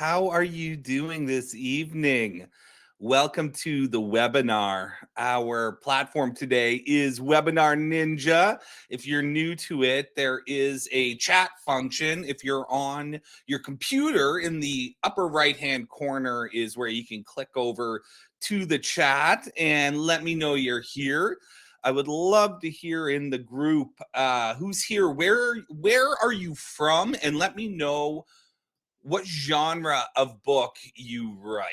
How are you doing this evening? Welcome to the webinar. Our platform today is Webinar Ninja. If you're new to it, there is a chat function. If you're on your computer, in the upper right-hand corner is where you can click over to the chat and let me know you're here. I would love to hear in the group who's here, where are you from, and let me know what genre of book you write.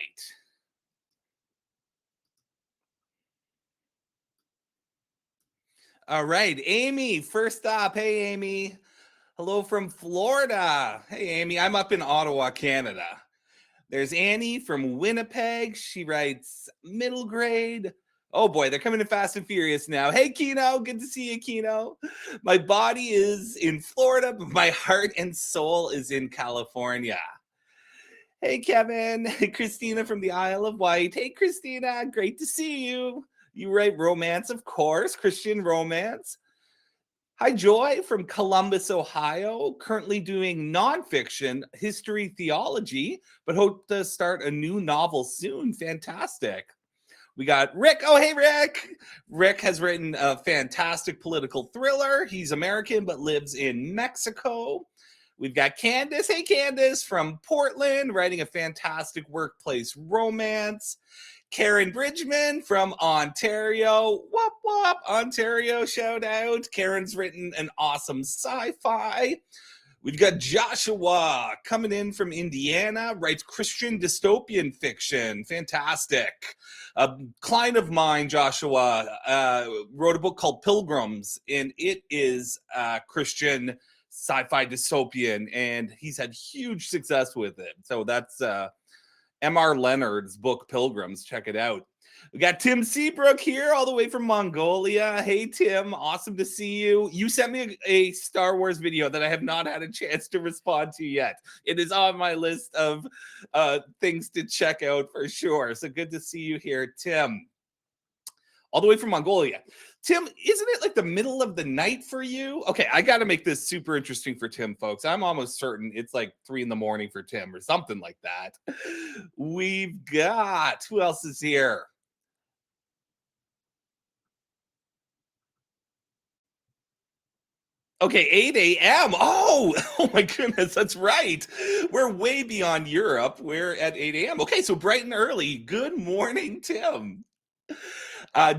All right, Amy, first up. Hey, Amy. Hello from Florida. Hey, Amy, I'm up in Ottawa, Canada. There's Annie from Winnipeg. She writes middle grade. Oh boy, they're coming in fast and furious now. Hey, Kino, good to see you, Kino. My body is in Florida, but my heart and soul is in California. Hey, Kevin. Christina from the Isle of Wight. Hey, Christina. Great to see you. You write romance, of course, Christian romance. Hi, Joy from Columbus, Ohio. Currently doing nonfiction, history, theology, but hope to start a new novel soon. Fantastic. We got Rick. Oh, hey, Rick. Rick has written a fantastic political thriller. He's American, but lives in Mexico. We've got Candace. Hey, Candace from Portland, writing a fantastic workplace romance. Karen Bridgman from Ontario. Whoop, whoop, Ontario, shout out. Karen's written an awesome sci-fi. We've got Joshua coming in from Indiana, writes Christian dystopian fiction. Fantastic. A client of mine, Joshua, wrote a book called Pilgrims, and it is Christian sci-fi dystopian, and he's had huge success with it. So that's M.R. Leonard's book Pilgrims. Check it out. We got Tim Seabrook here all the way from Mongolia. Hey, Tim, awesome to see you. You sent me a Star Wars video that I have not had a chance to respond to yet. It is on my list of things to check out for sure. So good to see you here, Tim. All the way from Mongolia. Tim, isn't it like the middle of the night for you? Okay, I got to make this super interesting for Tim, folks. I'm almost certain it's like 3 a.m. for Tim or something like that. We've got, who else is here? Okay, 8 a.m. Oh my goodness, that's right. We're way beyond Europe. We're at 8 a.m. Okay, so bright and early. Good morning, Tim.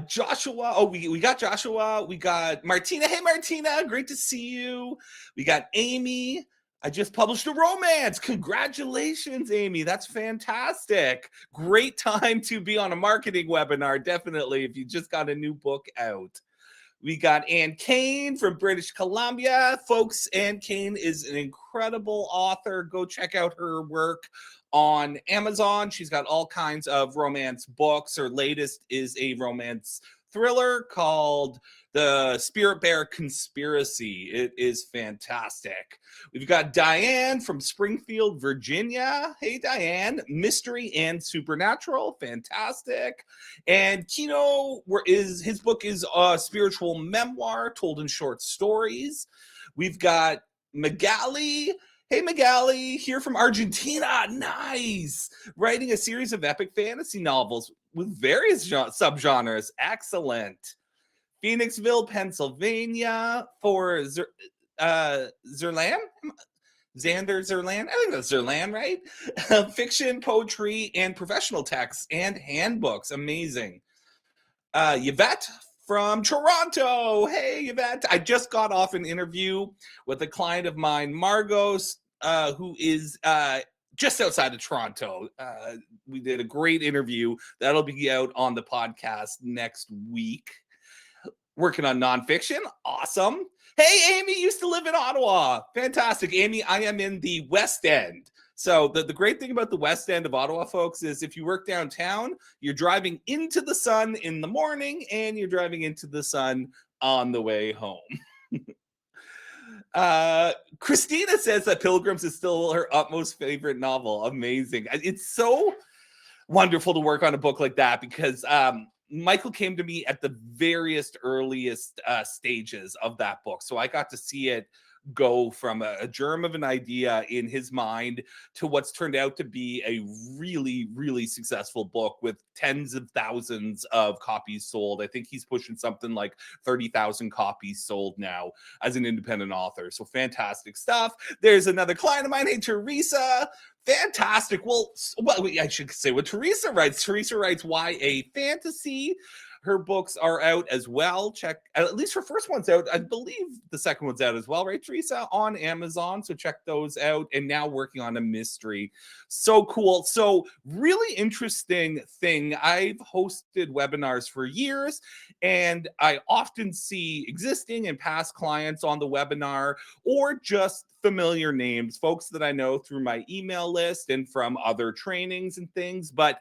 Joshua. Oh, we got Joshua. We got Martina. Hey, Martina. Great to see you. We got Amy. I just published a romance. Congratulations, Amy. That's fantastic. Great time to be on a marketing webinar, definitely, if you just got a new book out. We got Anne Kane from British Columbia. Folks, Anne Kane is an incredible author. Go check out her work on Amazon. She's got all kinds of romance books. Her latest is a romance thriller called The Spirit Bear Conspiracy. It is fantastic. We've got Diane from Springfield, Virginia. Hey, Diane. Mystery and Supernatural. Fantastic. And Kino, his book is a spiritual memoir told in short stories. We've got Magali. Hey, Magali, here from Argentina. Nice. Writing a series of epic fantasy novels with various subgenres. Excellent. Phoenixville, Pennsylvania for Zerlan? Xander Zerlan? I think that's Zerlan, right? Fiction, poetry, and professional texts and handbooks. Amazing. Yvette from Toronto. Hey, Yvette. I just got off an interview with a client of mine, Margos, who is just outside of Toronto. We did a great interview. That'll be out on the podcast next week. Working on nonfiction. Awesome. Hey, Amy used to live in Ottawa. Fantastic. Amy, I am in the West End. So the great thing about the West End of Ottawa, folks, is if you work downtown, you're driving into the sun in the morning and you're driving into the sun on the way home. Christina says that Pilgrims is still her utmost favorite novel. Amazing. It's so wonderful to work on a book like that because Michael came to me at the earliest stages of that book. So I got to see it go from a germ of an idea in his mind to what's turned out to be a really, really successful book with tens of thousands of copies sold. I think he's pushing something like 30,000 copies sold now as an independent author. So fantastic stuff. There's another client of mine, hey, Teresa. Fantastic. Well, I should say what Teresa writes. Teresa writes YA fantasy. Her books are out as well. Check, at least her first one's out. I believe the second one's out as well, right, Teresa? On Amazon. So check those out. And now working on a mystery. So cool. So, really interesting thing. I've hosted webinars for years, and I often see existing and past clients on the webinar, or just familiar names, folks that I know through my email list and from other trainings and things. But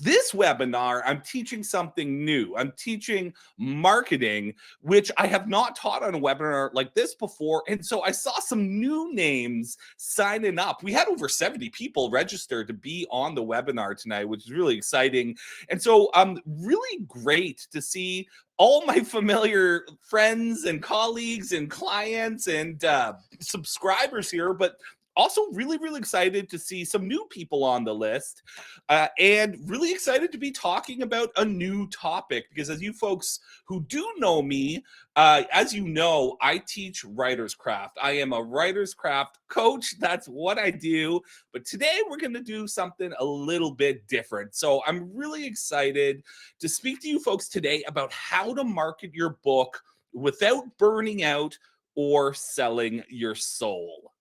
this webinar, I'm teaching something new. I'm teaching marketing, which I have not taught on a webinar like this before. And so I saw some new names signing up. We had over 70 people registered to be on the webinar tonight, which is really exciting. And so really great to see all my familiar friends and colleagues and clients and subscribers here, but also really, really excited to see some new people on the list, and really excited to be talking about a new topic, because as you folks who do know me, as you know, I teach writer's craft. I am a writer's craft coach. That's what I do. But today we're going to do something a little bit different. So I'm really excited to speak to you folks today about how to market your book without burning out or selling your soul.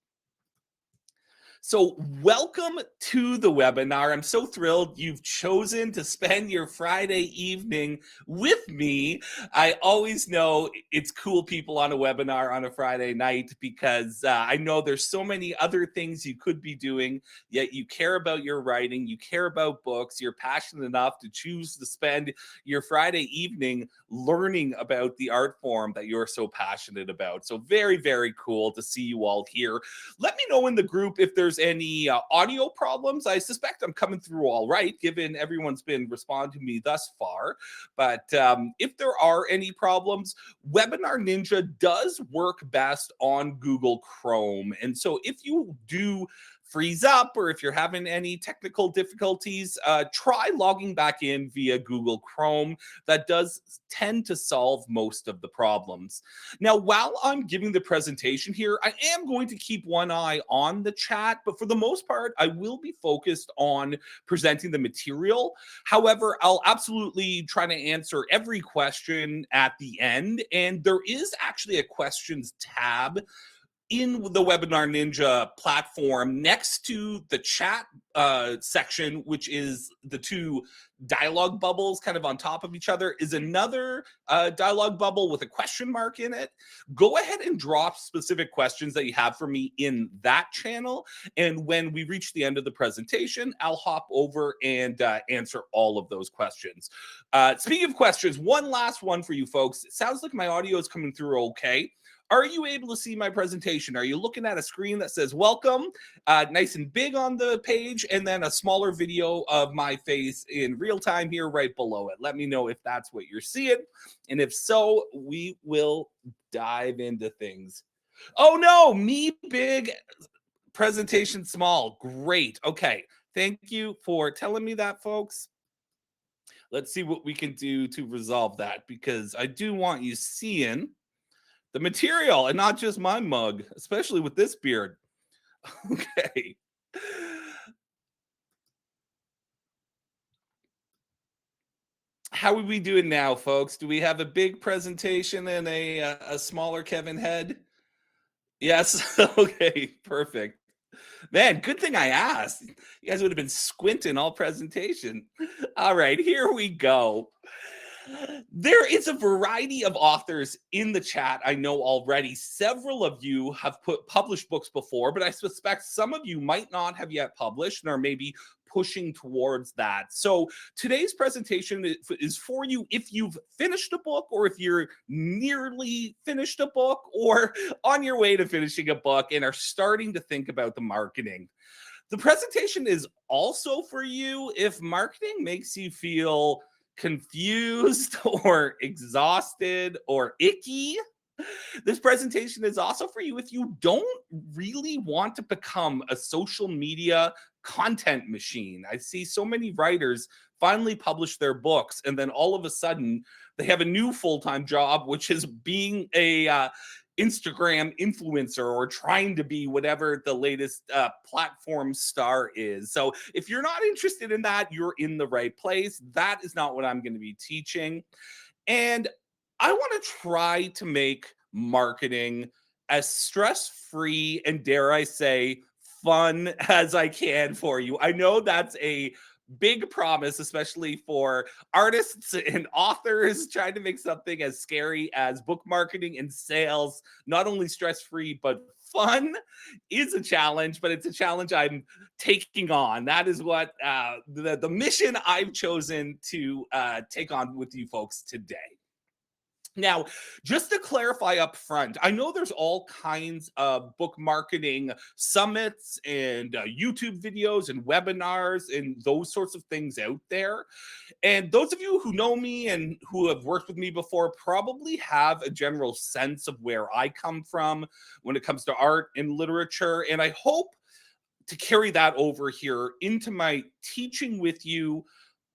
So, welcome to the webinar. I'm so thrilled you've chosen to spend your Friday evening with me. I always know it's cool people on a webinar on a Friday night, because I know there's so many other things you could be doing, yet you care about your writing, you care about books, you're passionate enough to choose to spend your Friday evening learning about the art form that you're so passionate about. So, very, very cool to see you all here. Let me know in the group if there's any audio problems. I suspect I'm coming through all right, given everyone's been responding to me thus far. But if there are any problems, Webinar Ninja does work best on Google Chrome. And so if you do freeze up, or if you're having any technical difficulties, try logging back in via Google Chrome. That does tend to solve most of the problems. Now, while I'm giving the presentation here, I am going to keep one eye on the chat, but for the most part, I will be focused on presenting the material. However, I'll absolutely try to answer every question at the end, and there is actually a questions tab in the Webinar Ninja platform next to the chat section, which is the two dialogue bubbles kind of on top of each other, is another dialogue bubble with a question mark in it. Go ahead and drop specific questions that you have for me in that channel. And when we reach the end of the presentation, I'll hop over and answer all of those questions. Speaking of questions, one last one for you folks. It sounds like my audio is coming through okay. Are you able to see my presentation? Are you looking at a screen that says welcome, nice and big on the page, and then a smaller video of my face in real time here right below it? Let me know if that's what you're seeing. And if so, we will dive into things. Oh no, me big, presentation small. Great. Okay. Thank you for telling me that, folks. Let's see what we can do to resolve that, because I do want you seeing the material and not just my mug, especially with this beard. Okay. How are we doing now, folks? Do we have a big presentation and a smaller Kevin head? Yes. Okay, perfect. Man, good thing I asked. You guys would have been squinting all presentation. All right, here we go. There is a variety of authors in the chat I know already. Several of you have published books before, but I suspect some of you might not have yet published and are maybe pushing towards that. So today's presentation is for you if you've finished a book, or if you're nearly finished a book, or on your way to finishing a book and are starting to think about the marketing. The presentation is also for you if marketing makes you feel confused or exhausted or icky. This presentation is also for you if you don't really want to become a social media content machine. I see so many writers finally publish their books, and then all of a sudden they have a new full-time job, which is being a Instagram influencer or trying to be whatever the latest platform star is. So if you're not interested in that, you're in the right place. That is not what I'm going to be teaching. And I want to try to make marketing as stress free and, dare I say, fun as I can for you. I know that's a big promise, especially for artists and authors trying to make something as scary as book marketing and sales, not only stress free, but fun is a challenge, but it's a challenge I'm taking on. That is what the mission I've chosen to take on with you folks today. Now, just to clarify up front, I know there's all kinds of book marketing summits and YouTube videos and webinars and those sorts of things out there. And those of you who know me and who have worked with me before probably have a general sense of where I come from when it comes to art and literature. And I hope to carry that over here into my teaching with you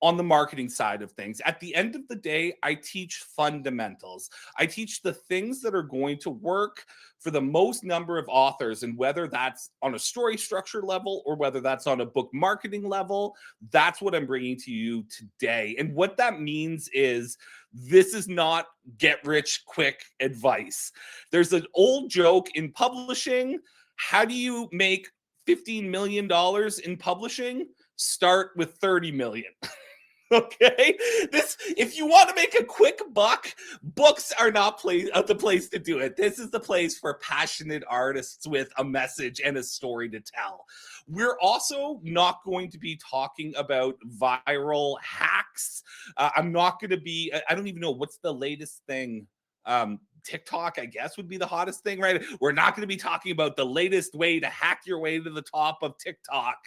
on the marketing side of things. At the end of the day, I teach fundamentals. I teach the things that are going to work for the most number of authors, and whether that's on a story structure level or whether that's on a book marketing level, that's what I'm bringing to you today. And what that means is this is not get rich quick advice. There's an old joke in publishing. How do you make $15 million in publishing? Start with 30 million. Okay, this if you want to make a quick buck, books are not the place to do it. This is the place for passionate artists with a message and a story to tell. We're also not going to be talking about viral hacks. I'm not going to be. I don't even know what's the latest thing. TikTok, I guess, would be the hottest thing, right? We're not going to be talking about the latest way to hack your way to the top of TikTok.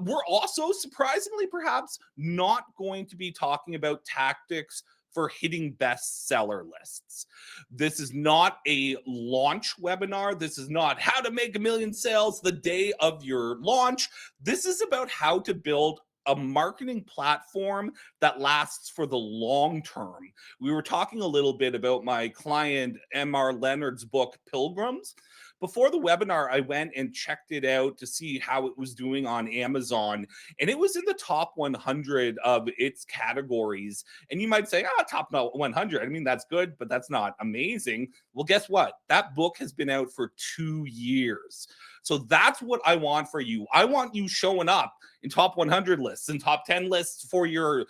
We're also surprisingly, perhaps, not going to be talking about tactics for hitting bestseller lists. This is not a launch webinar. This is not how to make 1 million sales the day of your launch. This is about how to build a marketing platform that lasts for the long term. We were talking a little bit about my client, M.R. Leonard's book, Pilgrims. Before the webinar, I went and checked it out to see how it was doing on Amazon, and it was in the top 100 of its categories. And you might say, top 100. I mean, that's good, but that's not amazing. Well, guess what? That book has been out for 2 years. So that's what I want for you. I want you showing up in top 100 lists and top 10 lists for your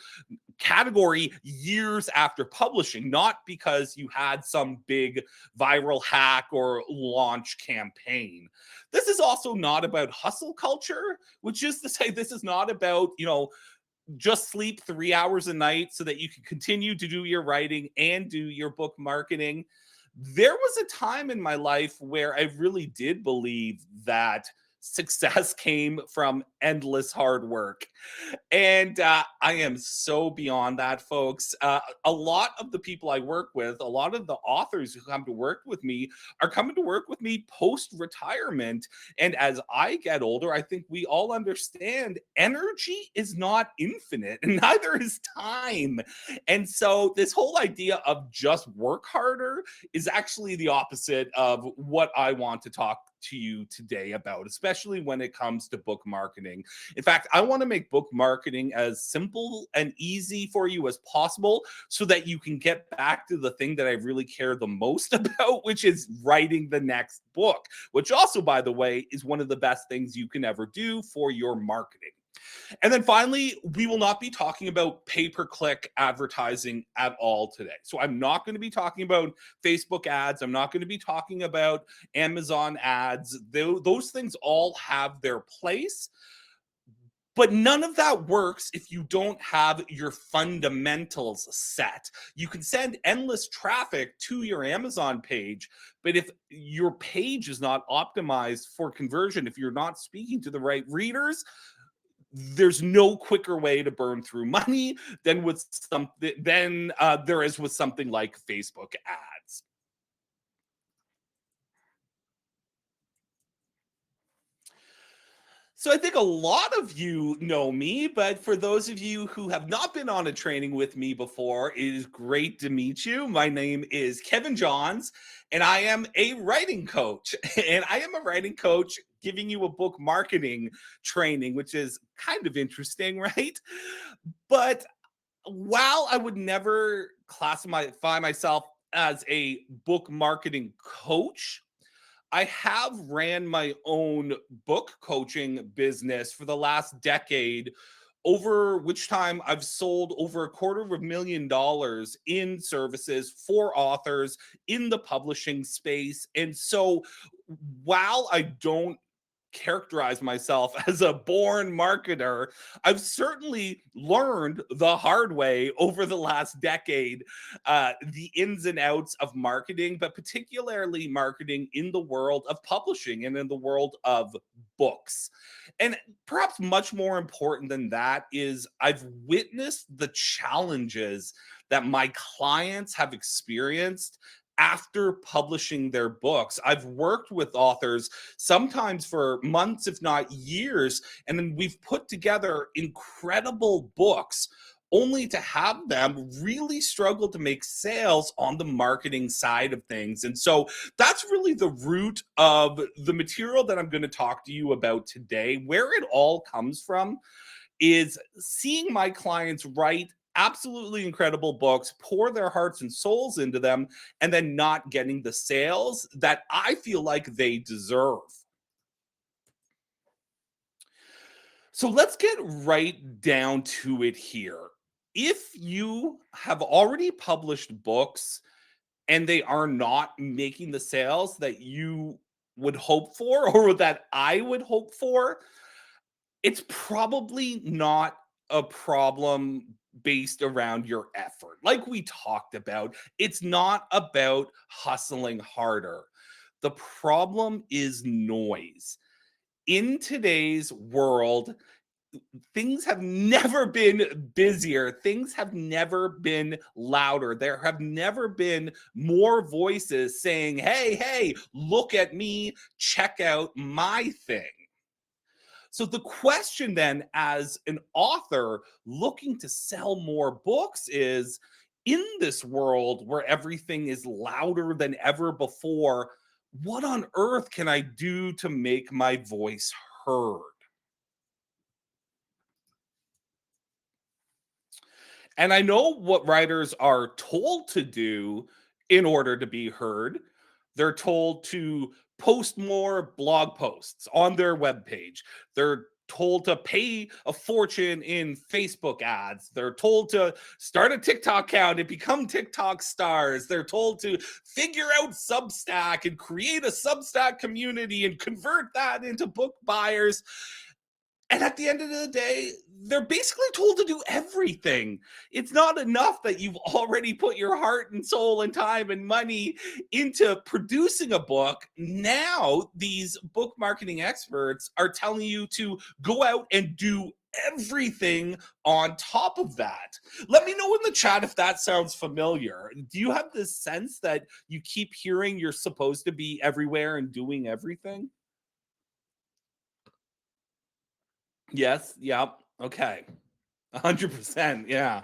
category years after publishing, not because you had some big viral hack or launch campaign. This is also not about hustle culture, which is to say, this is not about, just sleep 3 hours a night so that you can continue to do your writing and do your book marketing. There was a time in my life where I really did believe that success came from endless hard work. And I am so beyond that, folks. A lot of the people I work with, a lot of the authors who come to work with me are coming to work with me post retirement. And as I get older, I think we all understand energy is not infinite, and neither is time. And so, this whole idea of just work harder is actually the opposite of what I want to talk to you today about, especially when it comes to book marketing. In fact, I want to make book marketing as simple and easy for you as possible so that you can get back to the thing that I really care the most about, which is writing the next book, which also, by the way, is one of the best things you can ever do for your marketing. And then finally, we will not be talking about pay-per-click advertising at all today. So I'm not going to be talking about Facebook ads. I'm not going to be talking about Amazon ads. Those things all have their place. But none of that works if you don't have your fundamentals set. You can send endless traffic to your Amazon page, but if your page is not optimized for conversion, if you're not speaking to the right readers, there's no quicker way to burn through money than there is with something like Facebook ads. So I think a lot of you know me, but for those of you who have not been on a training with me before, it is great to meet you. My name is Kevin Johns, and I am a writing coach. And I am a writing coach giving you a book marketing training, which is kind of interesting, right? But while I would never classify myself as a book marketing coach, I have ran my own book coaching business for the last decade, over which time I've sold over $250,000 in services for authors in the publishing space. And so while I don't characterize myself as a born marketer, I've certainly learned the hard way over the last decade the ins and outs of marketing, but particularly marketing in the world of publishing and in the world of books. And perhaps much more important than that is I've witnessed the challenges that my clients have experienced after publishing their books. I've worked with authors sometimes for months, if not years, and then we've put together incredible books only to have them really struggle to make sales on the marketing side of things. And so that's really the root of the material that I'm going to talk to you about today. Where it all comes from is seeing my clients write absolutely incredible books, pour their hearts and souls into them, and then not getting the sales that I feel like they deserve. So let's get right down to it here. If you have already published books and they are not making the sales that you would hope for or that I would hope for, it's probably not a problem based around your effort. Like we talked about, it's not about hustling harder. The problem is noise. In today's world, things have never been busier. Things have never been louder. There have never been more voices saying, hey, hey, look at me, check out my thing. So the question then, as an author looking to sell more books, is in this world where everything is louder than ever before, what on earth can I do to make my voice heard? And I know what writers are told to do in order to be heard. They're told to post more blog posts on their webpage. They're told to pay a fortune in Facebook ads. They're told to start a TikTok account and become TikTok stars. They're told to figure out Substack and create a Substack community and convert that into book buyers. And at the end of the day, they're basically told to do everything. It's not enough that you've already put your heart and soul and time and money into producing a book. Now, these book marketing experts are telling you to go out and do everything on top of that. Let me know in the chat if that sounds familiar. Do you have this sense that you keep hearing you're supposed to be everywhere and doing everything? Yes. Yep. Okay. 100%. Yeah.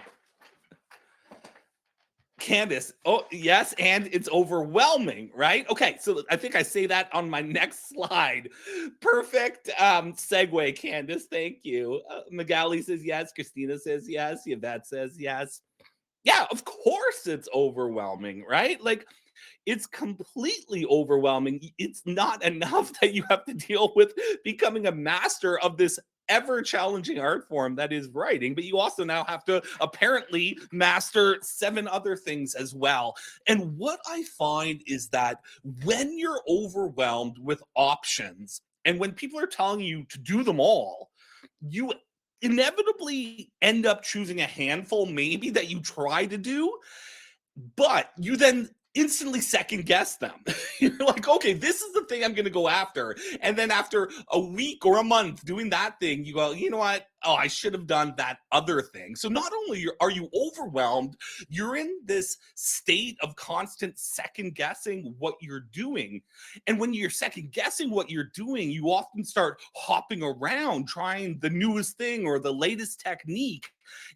Candace. Oh, yes. And it's overwhelming, right? Okay. So I think I say that on my next slide. Perfect segue, Candace. Thank you. Magali says yes. Christina says yes. Yvette says yes. Yeah, of course it's overwhelming, right? Like it's completely overwhelming. It's not enough that you have to deal with becoming a master of this ever challenging art form that is writing, but you also now have to apparently master seven other things as well. And what I find is that when you're overwhelmed with options and when people are telling you to do them all, you inevitably end up choosing a handful maybe that you try to do, but you then instantly second guess them. You're like, okay, this is the thing I'm going to go after. And then after a week or a month doing that thing, you go, you know what? Oh, I should have done that other thing. So not only are you overwhelmed, you're in this state of constant second guessing what you're doing. And when you're second guessing what you're doing, you often start hopping around trying the newest thing or the latest technique.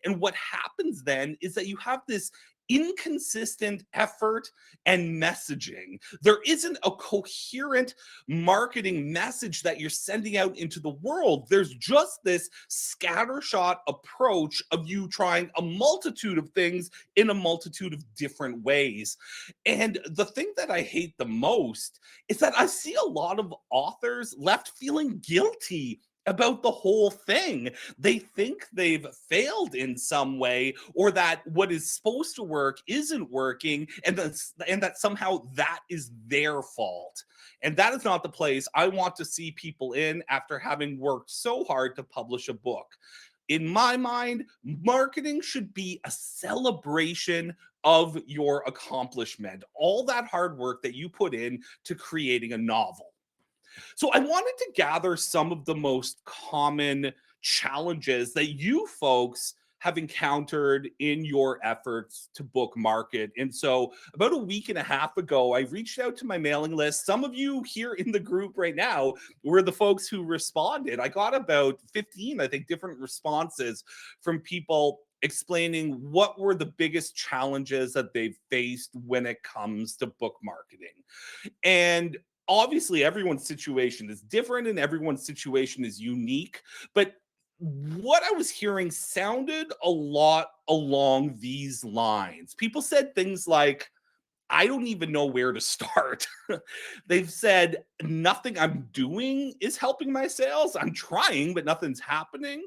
And what happens then is that you have this inconsistent effort and messaging. There isn't a coherent marketing message that you're sending out into the world. There's just this scattershot approach of you trying a multitude of things in a multitude of different ways. And the thing that I hate the most is that I see a lot of authors left feeling guilty about the whole thing. They think they've failed in some way, or that what is supposed to work isn't working, and that somehow that is their fault. And that is not the place I want to see people in after having worked so hard to publish a book. In my mind, marketing should be a celebration of your accomplishment, all that hard work that you put in to creating a novel. So I wanted to gather some of the most common challenges that you folks have encountered in your efforts to book market. And so about a week and a half ago, I reached out to my mailing list. Some of you here in the group right now were the folks who responded. I got about 15, I think, different responses from people explaining what were the biggest challenges that they've faced when it comes to book marketing. And obviously everyone's situation is different and everyone's situation is unique, but what I was hearing sounded a lot along these lines. People said things like, I don't even know where to start. They've said, nothing I'm doing is helping my sales. I'm trying, but nothing's happening.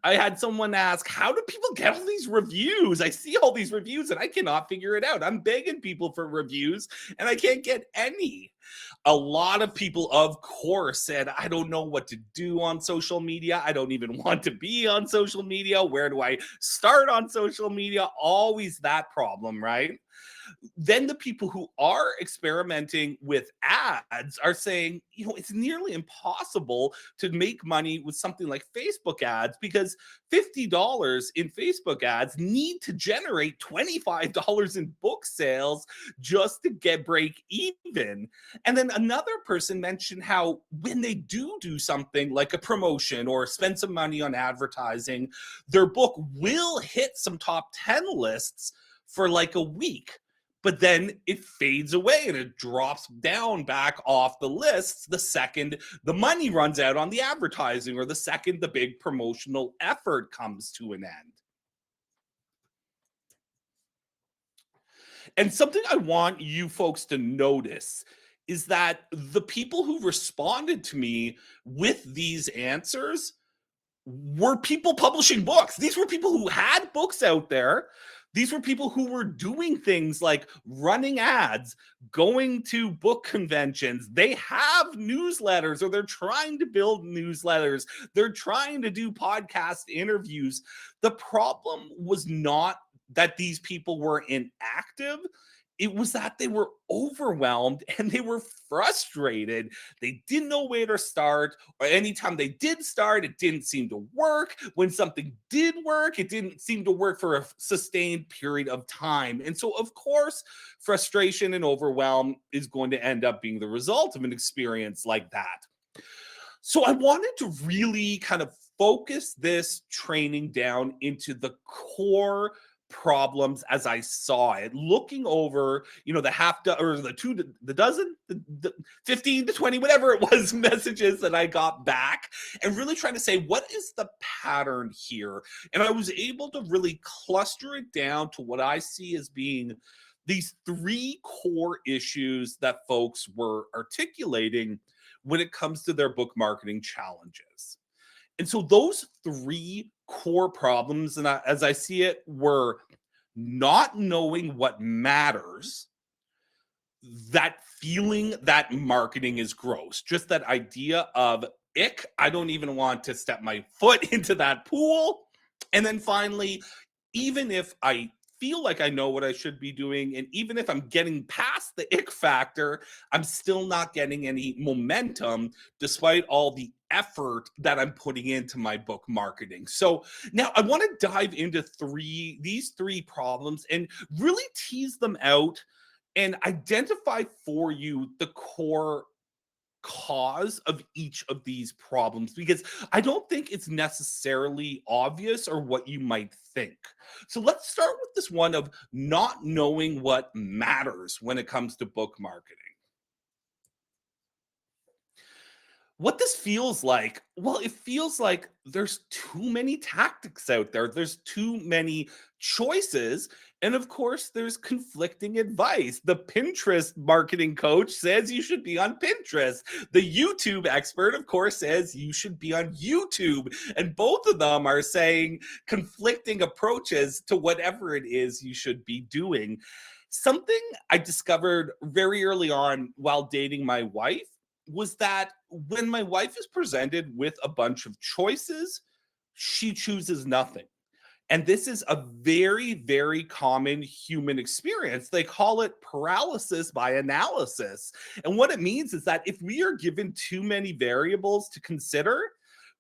I had someone ask, how do people get all these reviews? I see all these reviews and I cannot figure it out. I'm begging people for reviews and I can't get any. A lot of people, of course, said, I don't know what to do on social media. I don't even want to be on social media. Where do I start on social media? Always that problem, right? Then the people who are experimenting with ads are saying, it's nearly impossible to make money with something like Facebook ads because $50 in Facebook ads need to generate $25 in book sales just to get break even. And then another person mentioned how when they do something like a promotion or spend some money on advertising, their book will hit some top 10 lists for like a week, but then it fades away and it drops down back off the lists the second the money runs out on the advertising or the second the big promotional effort comes to an end. And something I want you folks to notice is that the people who responded to me with these answers were people publishing books. These were people who had books out there. These were people who were doing things like running ads, going to book conventions. They have newsletters or they're trying to build newsletters. They're trying to do podcast interviews. The problem was not that these people were inactive. It was that they were overwhelmed and they were frustrated. They didn't know where to start, or anytime they did start, it didn't seem to work. When something did work, it didn't seem to work for a sustained period of time. And so, of course, frustration and overwhelm is going to end up being the result of an experience like that. So, I wanted to really kind of focus this training down into the core problems as I saw it, looking over, the or the dozen, the 15 to 20, whatever it was, messages that I got back, and really trying to say, what is the pattern here? And I was able to really cluster it down to what I see as being these three core issues that folks were articulating when it comes to their book marketing challenges. And so those three core problems, and as I see it, were not knowing what matters, that feeling that marketing is gross, just that idea of ick, I don't even want to step my foot into that pool. And then finally, even if I feel like I know what I should be doing. And even if I'm getting past the ick factor, I'm still not getting any momentum despite all the effort that I'm putting into my book marketing. So now I want to dive into these three problems and really tease them out and identify for you the core cause of each of these problems, because I don't think it's necessarily obvious or what you might think. So let's start with this one of not knowing what matters when it comes to book marketing. What this feels like, well, it feels like there's too many tactics out there. There's too many choices. And of course, there's conflicting advice. The Pinterest marketing coach says you should be on Pinterest. The YouTube expert, of course, says you should be on YouTube. And both of them are saying conflicting approaches to whatever it is you should be doing. Something I discovered very early on while dating my wife was that when my wife is presented with a bunch of choices, she chooses nothing. And this is a very, very common human experience. They call it paralysis by analysis. And what it means is that if we are given too many variables to consider,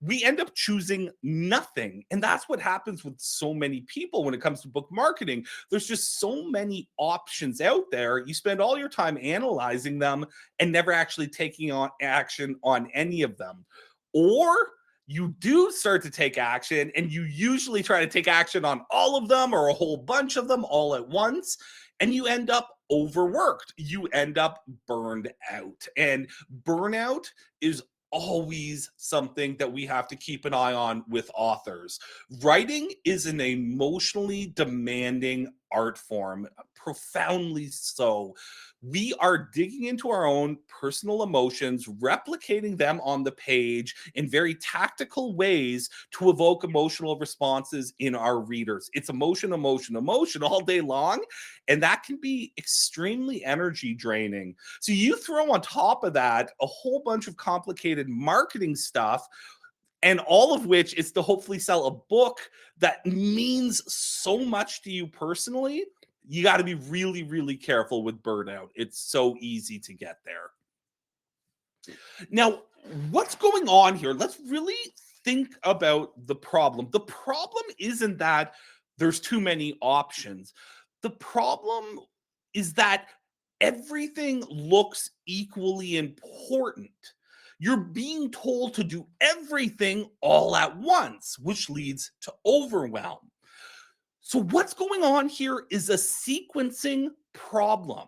we end up choosing nothing. And that's what happens with so many people when it comes to book marketing. There's just so many options out there. You spend all your time analyzing them and never actually taking on action on any of them. Or you do start to take action and you usually try to take action on all of them or a whole bunch of them all at once, and you end up overworked. You end up burned out. And burnout is always something that we have to keep an eye on with authors. Writing is an emotionally demanding art form, profoundly so. We are digging into our own personal emotions, replicating them on the page in very tactical ways to evoke emotional responses in our readers. It's emotion, emotion, emotion all day long. And that can be extremely energy draining. So you throw on top of that a whole bunch of complicated marketing stuff, and all of which is to hopefully sell a book that means so much to you personally. You got to be really, really careful with burnout. It's so easy to get there. Now, what's going on here? Let's really think about the problem. The problem isn't that there's too many options. The problem is that everything looks equally important. You're being told to do everything all at once, which leads to overwhelm. So, what's going on here is a sequencing problem.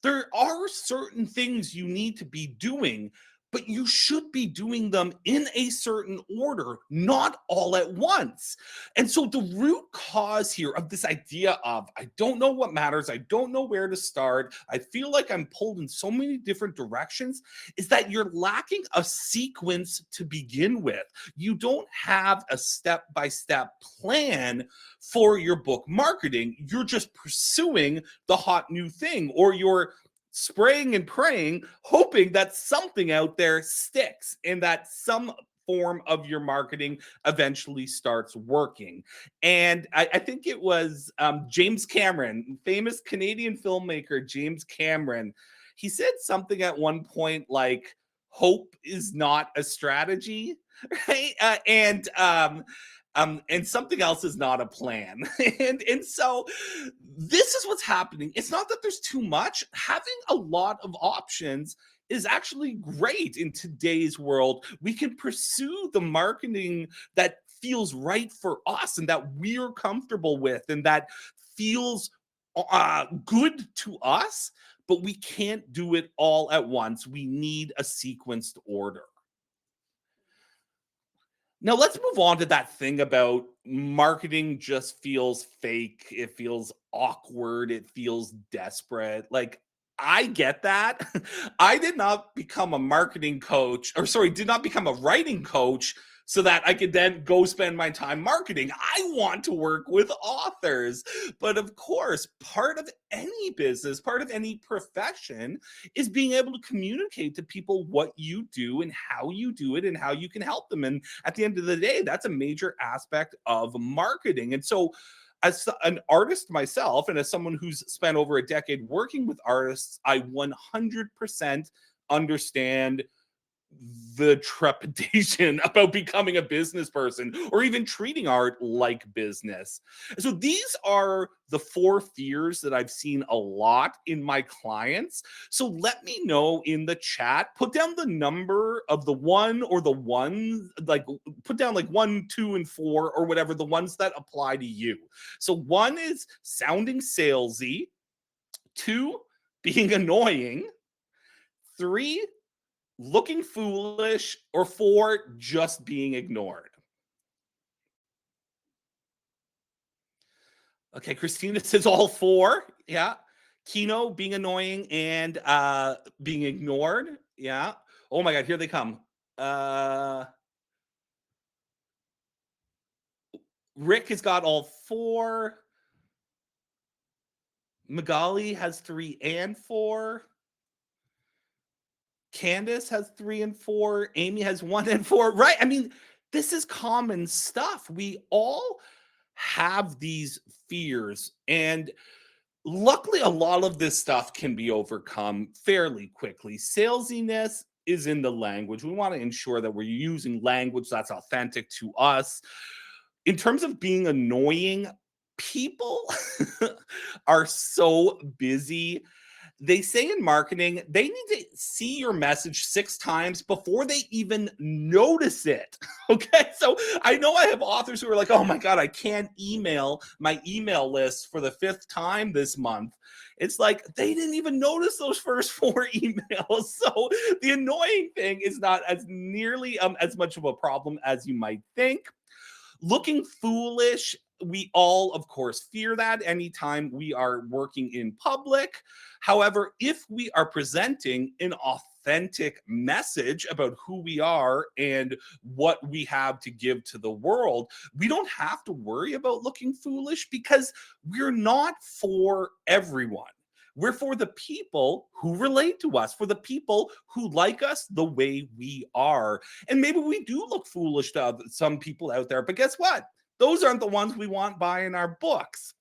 There are certain things you need to be doing, but you should be doing them in a certain order, not all at once. And so, the root cause here of this idea of I don't know what matters, I don't know where to start, I feel like I'm pulled in so many different directions, is that you're lacking a sequence to begin with. You don't have a step by step plan for your book marketing. You're just pursuing the hot new thing, or you're spraying and praying, hoping that something out there sticks and that some form of your marketing eventually starts working. And I think it was James Cameron, famous Canadian filmmaker James Cameron. He said something at one point like, hope is not a strategy, right? And something else is not a plan. and so this is what's happening. It's not that there's too much. Having a lot of options is actually great in today's world. We can pursue the marketing that feels right for us and that we're comfortable with and that feels good to us, but we can't do it all at once. We need a sequenced order. Now let's move on to that thing about marketing just feels fake. It feels awkward. It feels desperate. Like, I get that. I did not become a marketing coach, or sorry, did not become a writing coach so that I could then go spend my time marketing. I want to work with authors. But of course, part of any business, part of any profession is being able to communicate to people what you do and how you do it and how you can help them. And at the end of the day, that's a major aspect of marketing. And so As an artist myself, and as someone who's spent over a decade working with artists, I 100% understand the trepidation about becoming a business person or even treating art like business. So these are the four fears that I've seen a lot in my clients. So let me know in the chat, put down the number of the one or the ones, like put down like 1, 2, and 4, or whatever, the ones that apply to you. So one is sounding salesy, 2, being annoying, 3, looking foolish, or 4, just being ignored. Okay, Christina says all 4. Yeah. Kino, being annoying and being ignored. Yeah. Oh my god, here they come. Uh Rick has got all 4. Magali has 3 and 4. Candace has 3 and 4. Amy has 1 and 4. Right? I mean, this is common stuff. We all have these fears, and luckily a lot of this stuff can be overcome fairly quickly. Salesiness is in the language. We want to ensure that we're using language that's authentic to us. In terms of being annoying, people are so busy. They say in marketing, they need to see your message 6 times before they even notice it. Okay. So I know I have authors who are like, oh my God, I can't email my email list for the 5th time this month. It's like they didn't even notice those first 4 emails. So the annoying thing is not as nearly as much of a problem as you might think. Looking foolish, we all, of course, fear that anytime we are working in public. However, if we are presenting an authentic message about who we are and what we have to give to the world, we don't have to worry about looking foolish because we're not for everyone. We're for the people who relate to us, for the people who like us the way we are. And maybe we do look foolish to some people out there, but guess what? Those aren't the ones we want buying our books.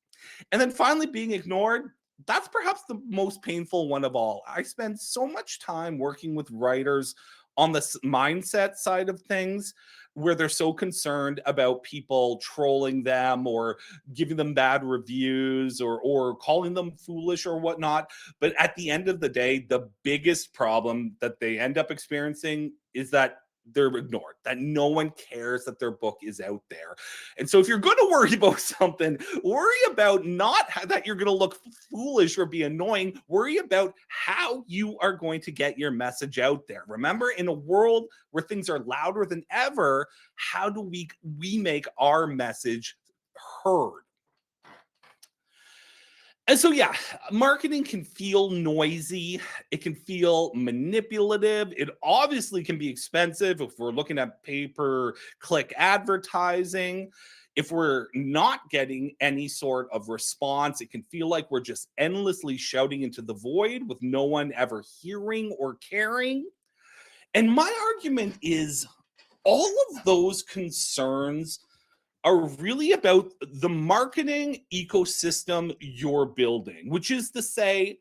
And then finally, being ignored. That's perhaps the most painful one of all. I spend so much time working with writers on the mindset side of things where they're so concerned about people trolling them or giving them bad reviews or calling them foolish or whatnot. But at the end of the day, the biggest problem that they end up experiencing is that they're ignored, that no one cares that their book is out there. And so if you're going to worry about something, worry about not that you're going to look foolish or be annoying. Worry about how you are going to get your message out there. Remember, in a world where things are louder than ever, how do we make our message heard? And so, yeah, marketing can feel noisy. It can feel manipulative. It obviously can be expensive if we're looking at pay-per-click advertising. If we're not getting any sort of response, it can feel like we're just endlessly shouting into the void with no one ever hearing or caring. And my argument is all of those concerns are really about the marketing ecosystem you're building, which is to say,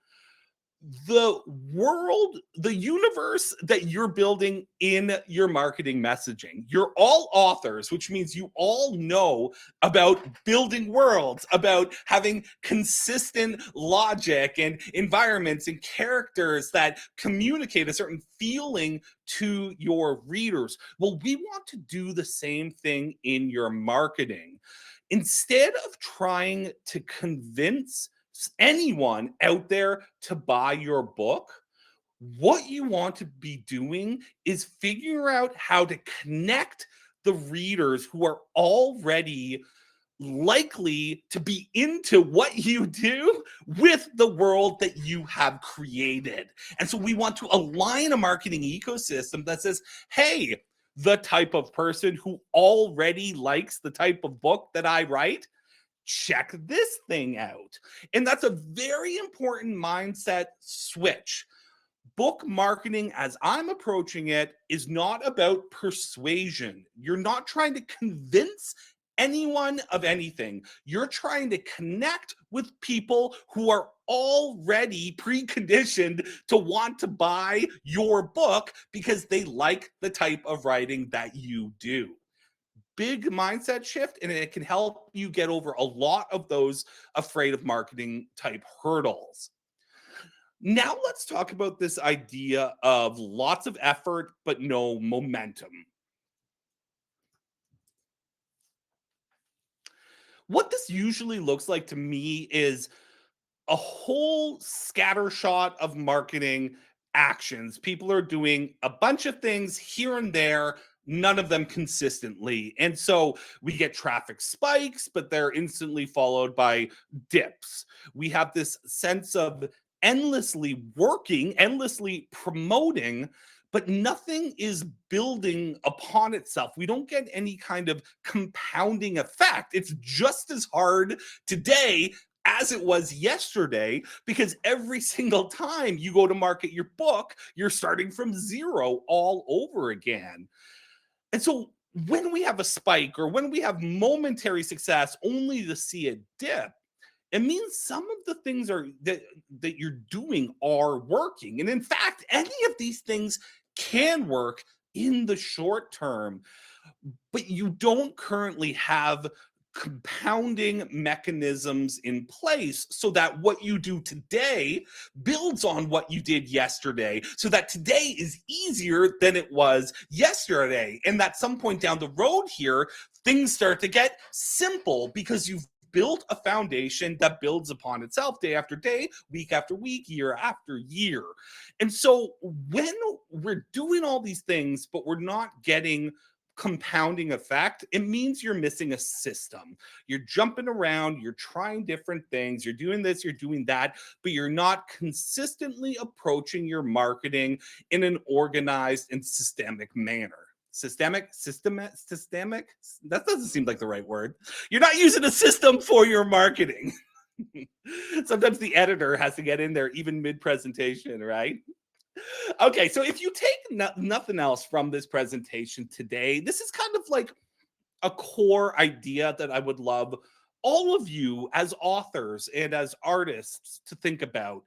the world, the universe that you're building in your marketing messaging. You're all authors, which means you all know about building worlds, about having consistent logic and environments and characters that communicate a certain feeling to your readers. Well, we want to do the same thing in your marketing. Instead of trying to convince anyone out there to buy your book, what you want to be doing is figure out how to connect the readers who are already likely to be into what you do with the world that you have created. And so we want to align a marketing ecosystem that says, hey, the type of person who already likes the type of book that I write, check this thing out. And that's a very important mindset switch. Book marketing, as I'm approaching it, is not about persuasion. You're not trying to convince anyone of anything. You're trying to connect with people who are already preconditioned to want to buy your book because they like the type of writing that you do. Big mindset shift, and it can help you get over a lot of those afraid of marketing type hurdles. Now let's talk about this idea of lots of effort but no momentum. What this usually looks like to me is a whole scattershot of marketing actions. People are doing a bunch of things here and there, none of them consistently. And so we get traffic spikes, but they're instantly followed by dips. We have this sense of endlessly working, endlessly promoting, but nothing is building upon itself. We don't get any kind of compounding effect. It's just as hard today as it was yesterday, because every single time you go to market your book, you're starting from zero all over again. And so when we have a spike or when we have momentary success only to see a dip, it means some of the things are that you're doing are working. And in fact, any of these things can work in the short term, but you don't currently have compounding mechanisms in place so that what you do today builds on what you did yesterday, so that today is easier than it was yesterday. And at some point down the road here, things start to get simple because you've built a foundation that builds upon itself day after day, week after week, year after year. And so when we're doing all these things, but we're not getting compounding effect, it means you're missing a system. You're jumping around, you're trying different things, you're doing this, you're doing that, but you're not consistently approaching your marketing in an organized and systemic manner. Systemic? That doesn't seem like the right word. You're not using a system for your marketing. Sometimes the editor has to get in there even mid presentation, right? Okay, so if you take nothing else from this presentation today, this is kind of like a core idea that I would love all of you as authors and as artists to think about.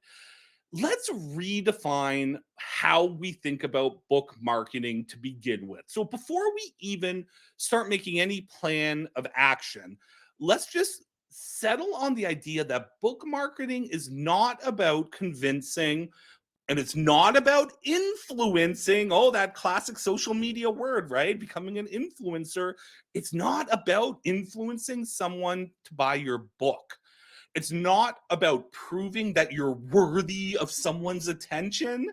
Let's redefine how we think about book marketing to begin with. So before we even start making any plan of action, let's just settle on the idea that book marketing is not about convincing, and it's not about influencing. Oh, that classic social media word, right? Becoming an influencer. It's not about influencing someone to buy your book. It's not about proving that you're worthy of someone's attention.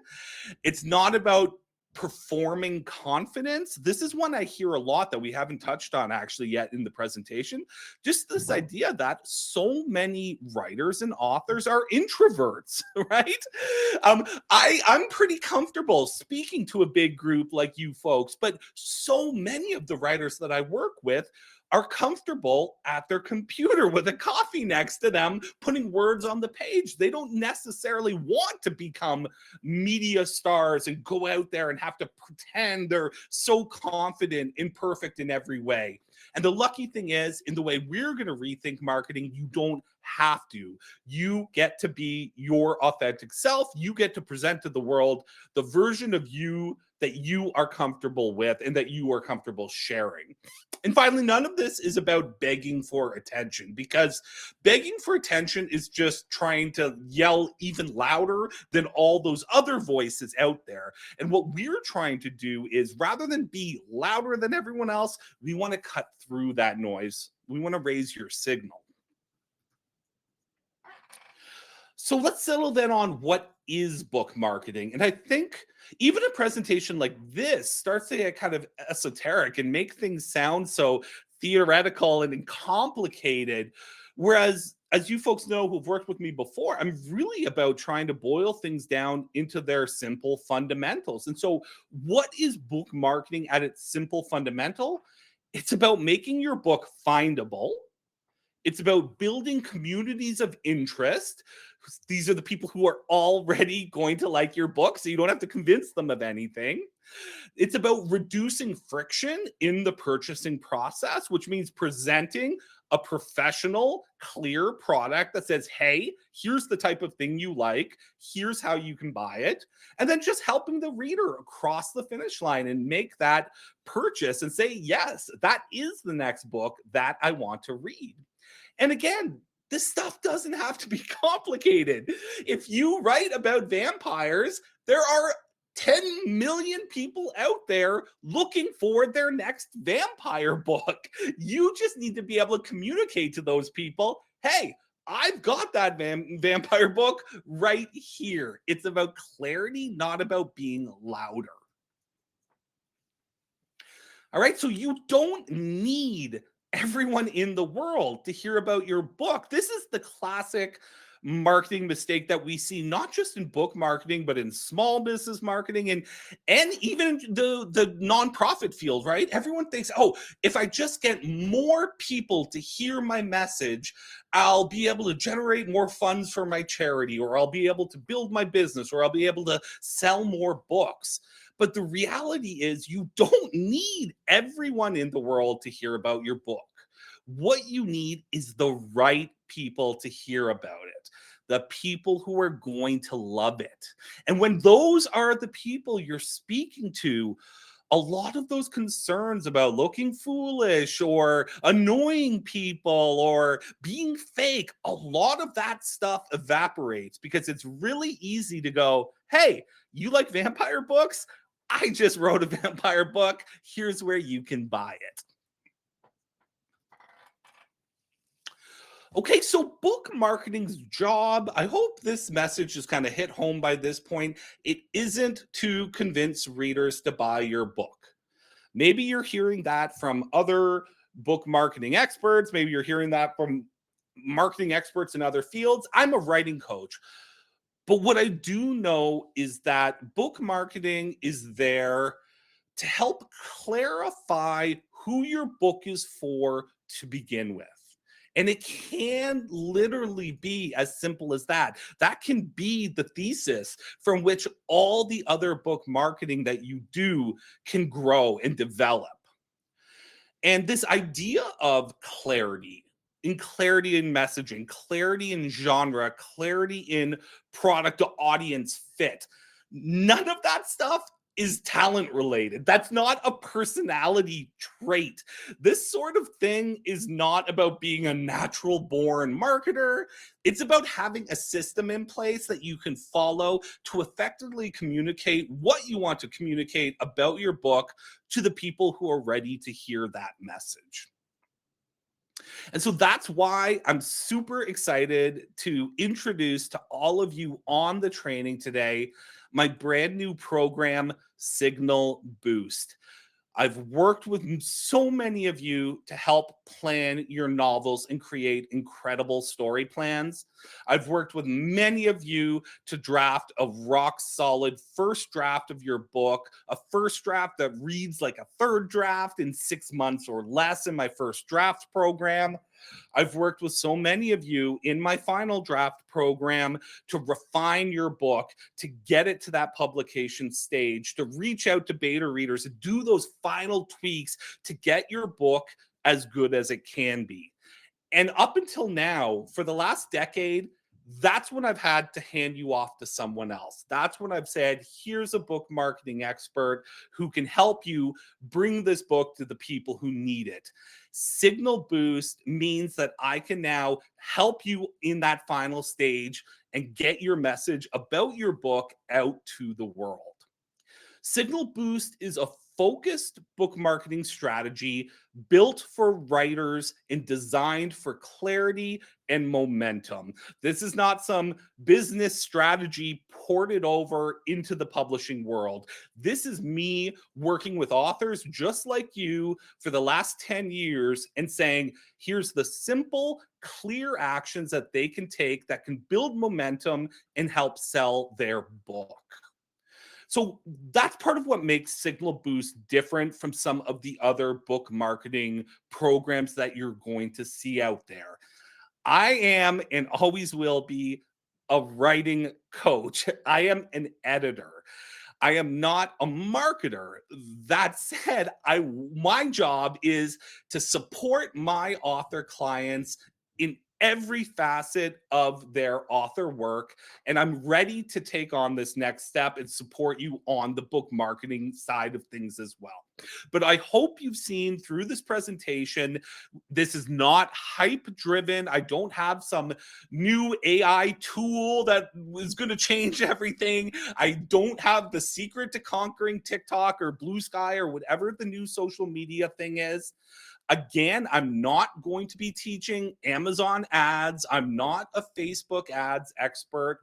It's not about performing confidence. This is one I hear a lot that we haven't touched on actually yet in the presentation. Just this idea that so many writers and authors are introverts, right? I'm pretty comfortable speaking to a big group like you folks, but so many of the writers that I work with are comfortable at their computer with a coffee next to them, putting words on the page. They don't necessarily want to become media stars and go out there and have to pretend they're so confident and perfect in every way. And the lucky thing is, in the way we're going to rethink marketing, you don't have to. You get to be your authentic self. You get to present to the world the version of you that you are comfortable with and that you are comfortable sharing. And finally, none of this is about begging for attention, because begging for attention is just trying to yell even louder than all those other voices out there. And what we're trying to do is, rather than be louder than everyone else, we want to cut through that noise. We want to raise your signal. So let's settle then on what is book marketing. And I think even a presentation like this starts to get kind of esoteric and make things sound so theoretical and complicated. Whereas, as you folks know who've worked with me before, I'm really about trying to boil things down into their simple fundamentals. And so, what is book marketing at its simple fundamental? It's about making your book findable. It's about building communities of interest These are the people who are already going to like your book, so you don't have to convince them of anything. It's about reducing friction in the purchasing process, which means presenting a professional, clear product that says, hey, here's the type of thing you like, here's how you can buy it. And then just helping the reader across the finish line and make that purchase and say, yes, that is the next book that I want to read. And again, this stuff doesn't have to be complicated. If you write about vampires, there are 10 million people out there looking for their next vampire book. You just need to be able to communicate to those people, hey, I've got that vampire book right here. It's about clarity, not about being louder. All right. So you don't need everyone in the world to hear about your book. This is the classic marketing mistake that we see not just in book marketing but in small business marketing and even the nonprofit field, right? Everyone thinks, oh, if I just get more people to hear my message, I'll be able to generate more funds for my charity, or I'll be able to build my business, or I'll be able to sell more books. But the reality is, you don't need everyone in the world to hear about your book. What you need is the right people to hear about it, the people who are going to love it. And when those are the people you're speaking to, a lot of those concerns about looking foolish or annoying people or being fake, a lot of that stuff evaporates because it's really easy to go, hey, you like vampire books? I just wrote a vampire book. Here's where you can buy it. Okay, so book marketing's job, I hope this message has kind of hit home by this point. It isn't to convince readers to buy your book. Maybe you're hearing that from other book marketing experts. Maybe you're hearing that from marketing experts in other fields. I'm a writing coach. But what I do know is that book marketing is there to help clarify who your book is for to begin with. And it can literally be as simple as that. That can be the thesis from which all the other book marketing that you do can grow and develop. And this idea of clarity, clarity in messaging, clarity in genre, clarity in product to audience fit, none of that stuff is talent related. That's not a personality trait. This sort of thing is not about being a natural born marketer. It's about having a system in place that you can follow to effectively communicate what you want to communicate about your book to the people who are ready to hear that message. And so that's why I'm super excited to introduce to all of you on the training today my brand new program, Signal Boost. I've worked with so many of you to help plan your novels and create incredible story plans. I've worked with many of you to draft a rock solid first draft of your book, a first draft that reads like a third draft in 6 months or less in my first draft program. I've worked with so many of you in my final draft program to refine your book, to get it to that publication stage, to reach out to beta readers, to do those final tweaks to get your book as good as it can be. And up until now, for the last decade, that's when I've had to hand you off to someone else. That's when I've said, here's a book marketing expert who can help you bring this book to the people who need it. Signal Boost means that I can now help you in that final stage and get your message about your book out to the world. Signal Boost is a focused book marketing strategy built for writers and designed for clarity and momentum. This is not some business strategy ported over into the publishing world. This is me working with authors just like you for the last 10 years and saying, here's the simple, clear actions that they can take that can build momentum and help sell their book. So that's part of what makes Signal Boost different from some of the other book marketing programs that you're going to see out there. I am and always will be a writing coach. I am an editor. I am not a marketer. That said, my job is to support my author clients in every facet of their author work, and I'm ready to take on this next step and support you on the book marketing side of things as well. But I hope you've seen through this presentation, this is not hype driven. I don't have some new AI tool that is going to change everything. I don't have the secret to conquering TikTok or Blue Sky or whatever the new social media thing is. Again, I'm not going to be teaching Amazon ads. I'm not a Facebook ads expert.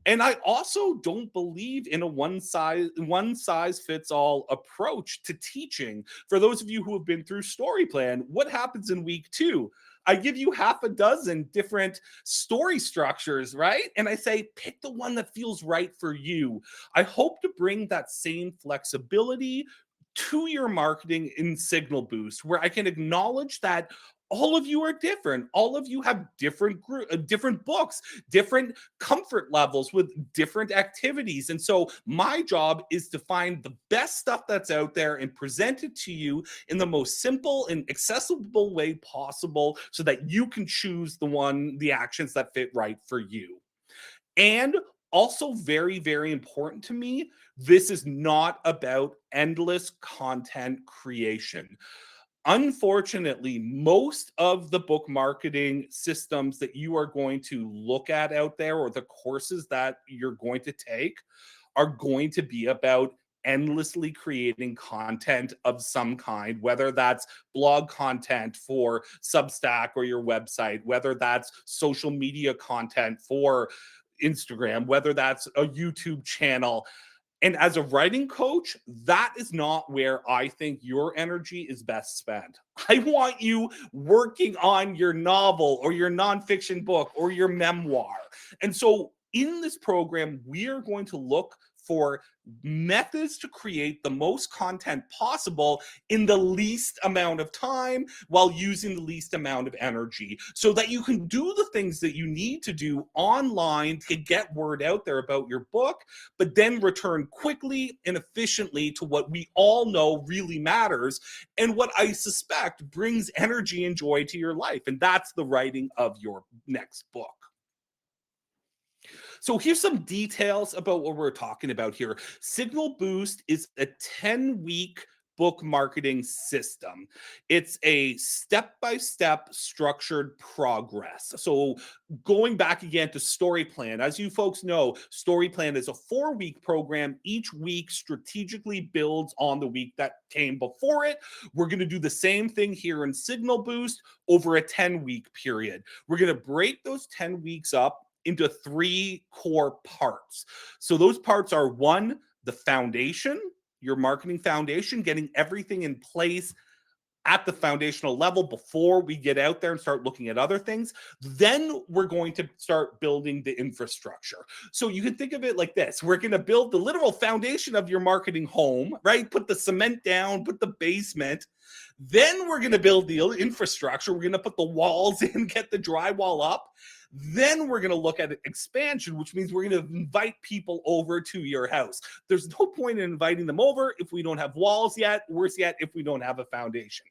And I also don't believe in a one size fits all approach to teaching. For those of you who have been through Story Plan, what happens in week 2? I give you half a dozen different story structures, right? And I say, pick the one that feels right for you. I hope to bring that same flexibility to your marketing in Signal Boost, where I can acknowledge that all of you are different. All of you have different books, different comfort levels with different activities. And so my job is to find the best stuff that's out there and present it to you in the most simple and accessible way possible so that you can choose the actions that fit right for you. And also, very, very important to me, this is not about endless content creation. Unfortunately, most of the book marketing systems that you are going to look at out there, or the courses that you're going to take, are going to be about endlessly creating content of some kind, whether that's blog content for Substack or your website, whether that's social media content for Instagram, whether that's a YouTube channel. And as a writing coach, that is not where I think your energy is best spent. I want you working on your novel or your nonfiction book or your memoir. And so in this program, we are going to look for methods to create the most content possible in the least amount of time while using the least amount of energy so that you can do the things that you need to do online to get word out there about your book, but then return quickly and efficiently to what we all know really matters and what I suspect brings energy and joy to your life. And that's the writing of your next book. So here's some details about what we're talking about here. Signal Boost is a 10-week book marketing system. It's a step-by-step structured progress. So going back again to Story Plan, as you folks know, Story Plan is a 4-week program. Each week strategically builds on the week that came before it. We're going to do the same thing here in Signal Boost over a 10-week period. We're going to break those 10 weeks up into 3 core parts. So those parts are: 1, the foundation, your marketing foundation, getting everything in place at the foundational level before we get out there and start looking at other things. Then we're going to start building the infrastructure. So you can think of it like this: we're going to build the literal foundation of your marketing home, right? Put the cement down, put the basement. Then we're going to build the infrastructure. We're going to put the walls in, get the drywall up. Then we're going to look at expansion, which means we're going to invite people over to your house. There's no point in inviting them over if we don't have walls yet. Worse yet, if we don't have a foundation.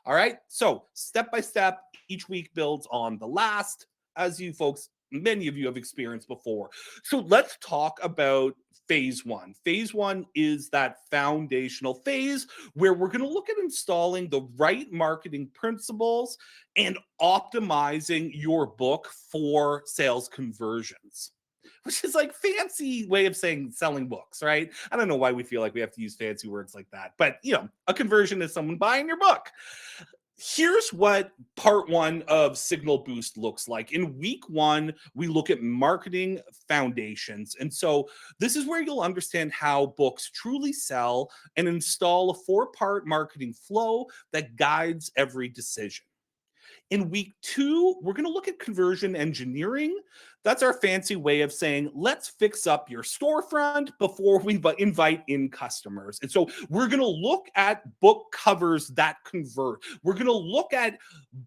All right. So step by step, each week builds on the last, as you folks, many of you have experienced before. So let's talk about phase 1. Phase 1 is that foundational phase where we're going to look at installing the right marketing principles and optimizing your book for sales conversions, which is like fancy way of saying selling books, right? I don't know why we feel like we have to use fancy words like that, but a conversion is someone buying your book. Here's what part 1 of Signal Boost looks like. In week 1, we look at marketing foundations. And so this is where you'll understand how books truly sell and install a 4-part marketing flow that guides every decision. In week 2, we're going to look at conversion engineering. That's our fancy way of saying, let's fix up your storefront before we invite in customers. And so we're going to look at book covers that convert. We're going to look at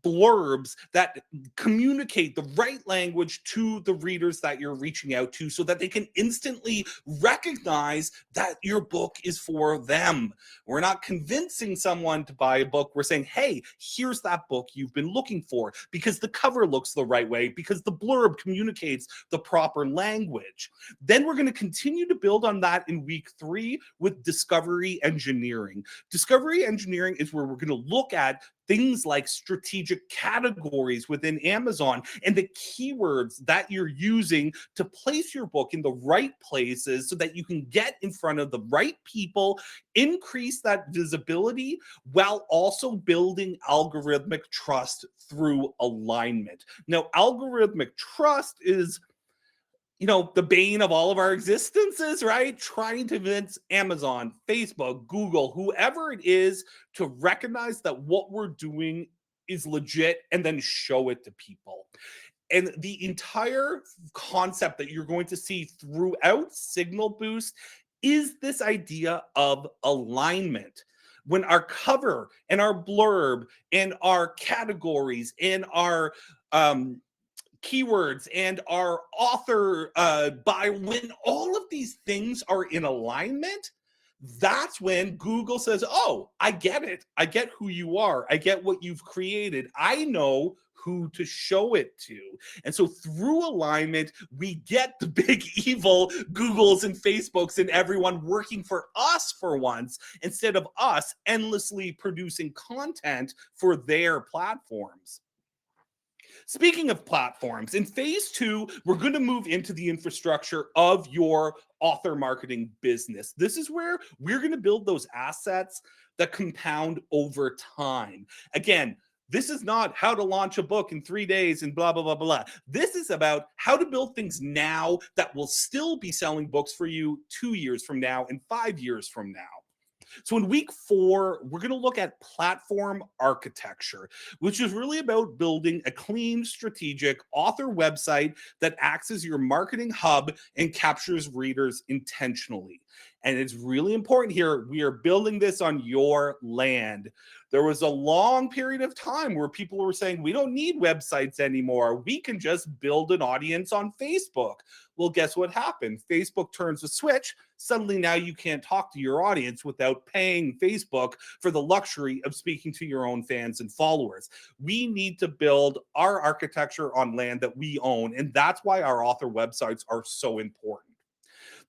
blurbs that communicate the right language to the readers that you're reaching out to so that they can instantly recognize that your book is for them. We're not convincing someone to buy a book. We're saying, hey, here's that book you've been looking for because the cover looks the right way, because the blurb communicates the proper language. Then we're going to continue to build on that in week 3 with discovery engineering. Discovery engineering is where we're going to look at things like strategic categories within Amazon and the keywords that you're using to place your book in the right places so that you can get in front of the right people, increase that visibility while also building algorithmic trust through alignment. Now, algorithmic trust is the bane of all of our existences, right? Trying to convince Amazon, Facebook, Google, whoever it is to recognize that what we're doing is legit and then show it to people. And the entire concept that you're going to see throughout Signal Boost is this idea of alignment. When our cover and our blurb and our categories and our keywords and our author when all of these things are in alignment, that's when Google says, oh, I get it. I get who you are. I get what you've created. I know who to show it to. And so through alignment, we get the big evil Googles and Facebooks and everyone working for us for once, instead of us endlessly producing content for their platforms. Speaking of platforms, in phase 2, we're going to move into the infrastructure of your author marketing business. This is where we're going to build those assets that compound over time. Again, this is not how to launch a book in 3 days and blah, blah, blah, blah. This is about how to build things now that will still be selling books for you 2 years from now and 5 years from now. So in week 4, we're going to look at platform architecture, which is really about building a clean, strategic author website that acts as your marketing hub and captures readers intentionally. And it's really important here. We are building this on your land. There was a long period of time where people were saying, we don't need websites anymore. We can just build an audience on Facebook. Well, guess what happened? Facebook turns a switch. Suddenly now you can't talk to your audience without paying Facebook for the luxury of speaking to your own fans and followers. We need to build our architecture on land that we own, and that's why our author websites are so important.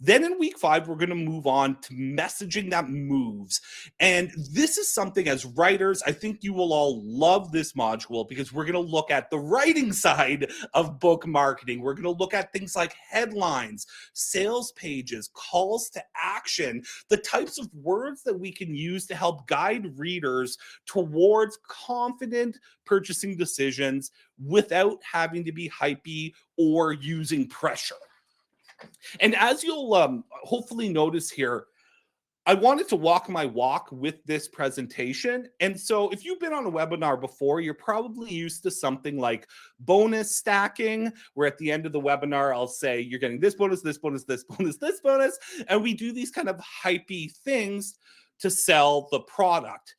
Then in week 5, we're going to move on to messaging that moves. And this is something, as writers, I think you will all love this module because we're going to look at the writing side of book marketing. We're going to look at things like headlines, sales pages, calls to action, the types of words that we can use to help guide readers towards confident purchasing decisions without having to be hypey or using pressure. And as you'll hopefully notice here, I wanted to walk my walk with this presentation. And so if you've been on a webinar before, you're probably used to something like bonus stacking, where at the end of the webinar, I'll say, you're getting this bonus, this bonus, this bonus, this bonus. And we do these kind of hypey things to sell the product.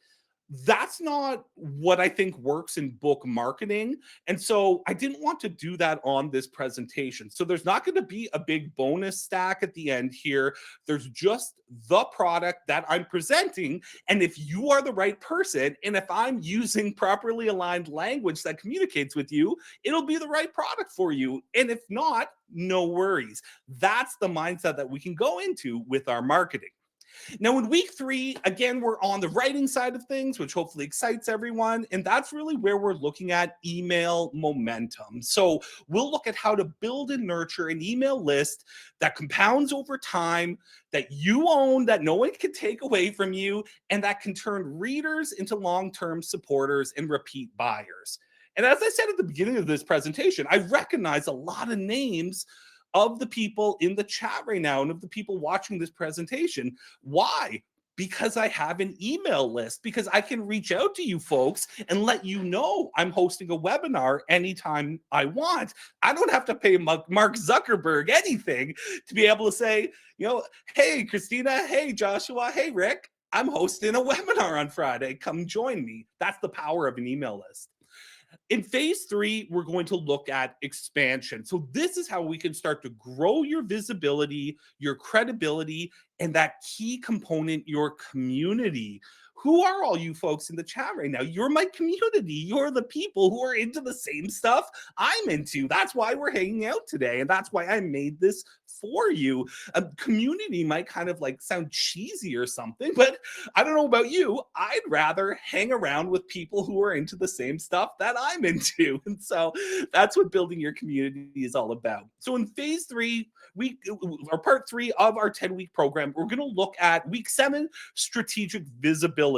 That's not what I think works in book marketing. And so I didn't want to do that on this presentation. So there's not going to be a big bonus stack at the end here. There's just the product that I'm presenting. And if you are the right person, and if I'm using properly aligned language that communicates with you, it'll be the right product for you. And if not, no worries. That's the mindset that we can go into with our marketing. Now, in week 3, again, we're on the writing side of things, which hopefully excites everyone. And that's really where we're looking at email momentum. So we'll look at how to build and nurture an email list that compounds over time, that you own, that no one can take away from you, and that can turn readers into long-term supporters and repeat buyers. And as I said at the beginning of this presentation, I recognize a lot of names of the people in the chat right now and of the people watching this presentation. Why? Because I have an email list, because I can reach out to you folks and let you know I'm hosting a webinar anytime I want. I don't have to pay Mark Zuckerberg anything to be able to say, hey, Christina, hey, Joshua, hey, Rick, I'm hosting a webinar on Friday. Come join me. That's the power of an email list. In phase 3, we're going to look at expansion. So this is how we can start to grow your visibility, your credibility, and that key component, your community. Who are all you folks in the chat right now? You're my community. You're the people who are into the same stuff I'm into. That's why we're hanging out today. And that's why I made this for you. A community might kind of like sound cheesy or something, but I don't know about you. I'd rather hang around with people who are into the same stuff that I'm into. And so that's what building your community is all about. So in phase 3, or part 3 of our 10-week program, we're going to look at week 7, strategic visibility.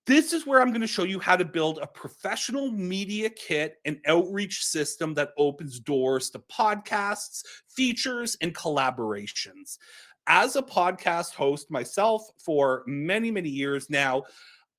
This is where I'm going to show you how to build a professional media kit and outreach system that opens doors to podcasts, features, and collaborations. As a podcast host myself for many, many years now,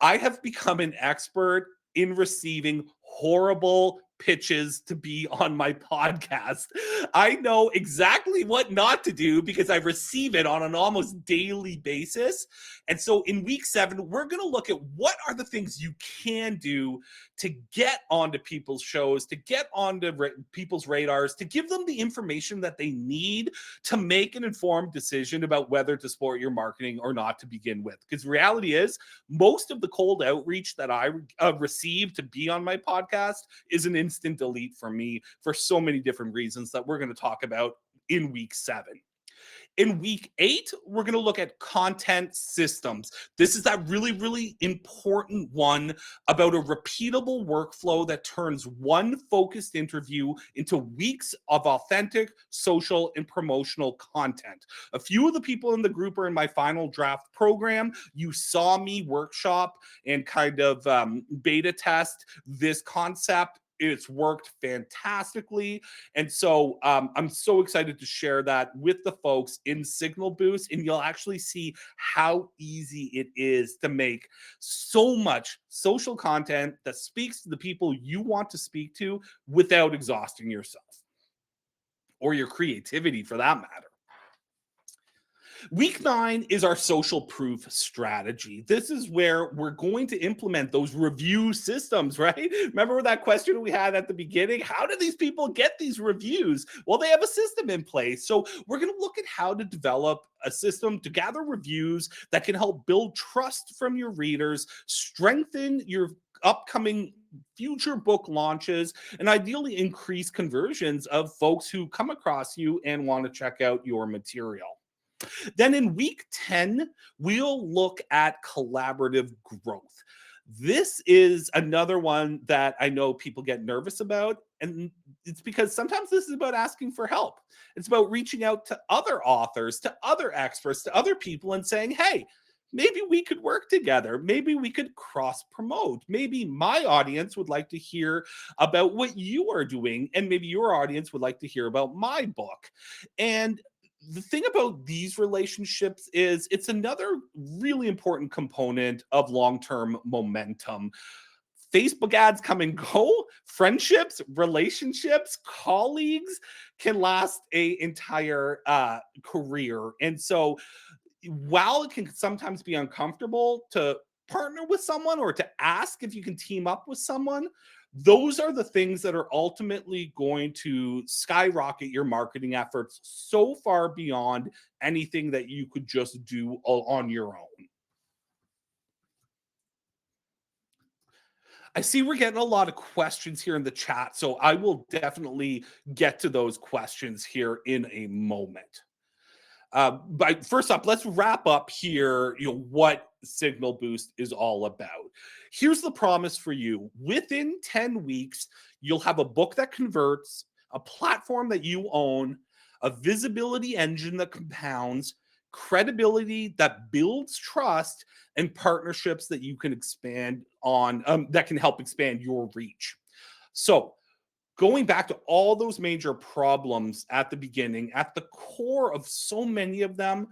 I have become an expert in receiving horrible pitches to be on my podcast. I know exactly what not to do because I receive it on an almost daily basis. And so in week 7, we're going to look at what are the things you can do to get onto people's shows, to get onto people's radars, to give them the information that they need to make an informed decision about whether to support your marketing or not to begin with. Because the reality is, most of the cold outreach that I receive to be on my podcast is an instant delete for me for so many different reasons that we're going to talk about in week 7. In week 8, we're going to look at content systems. This is that really, really important one about a repeatable workflow that turns one focused interview into weeks of authentic social and promotional content. A few of the people in the group are in my final draft program. You saw me workshop and kind of beta test this concept. It's worked fantastically. And so I'm so excited to share that with the folks in Signal Boost. And you'll actually see how easy it is to make so much social content that speaks to the people you want to speak to without exhausting yourself or your creativity for that matter. Week 9 is our social proof strategy. This is where we're going to implement those review systems, right? Remember that question we had at the beginning? How do these people get these reviews? Well, they have a system in place. So we're going to look at how to develop a system to gather reviews that can help build trust from your readers, strengthen your upcoming future book launches, and ideally increase conversions of folks who come across you and want to check out your material. Then in week 10, we'll look at collaborative growth. This is another one that I know people get nervous about. And it's because sometimes this is about asking for help. It's about reaching out to other authors, to other experts, to other people and saying, hey, maybe we could work together. Maybe we could cross promote. Maybe my audience would like to hear about what you are doing. And maybe your audience would like to hear about my book. And the thing about these relationships is it's another really important component of long-term momentum. Facebook ads come and go. Friendships, relationships, colleagues can last an entire career. And so while it can sometimes be uncomfortable to partner with someone or to ask if you can team up with someone, those are the things that are ultimately going to skyrocket your marketing efforts so far beyond anything that you could just do on your own. I see we're getting a lot of questions here in the chat, so I will definitely get to those questions here in a moment. But first up, let's wrap up here, what Signal Boost is all about. Here's the promise for you. Within 10 weeks, you'll have a book that converts, a platform that you own, a visibility engine that compounds, credibility that builds trust, and partnerships that you can expand on, that can help expand your reach. So going back to all those major problems at the beginning, at the core of so many of them,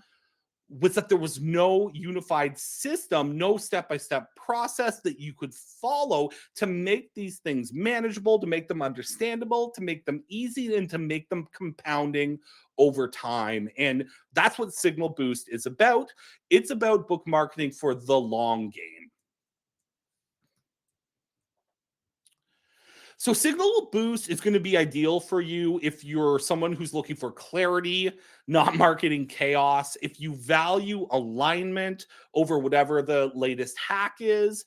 was that there was no unified system, no step-by-step process that you could follow to make these things manageable, to make them understandable, to make them easy, and to make them compounding over time. And that's what Signal Boost is about. It's about book marketing for the long game. So Signal Boost is going to be ideal for you if you're someone who's looking for clarity, not marketing chaos, if you value alignment over whatever the latest hack is,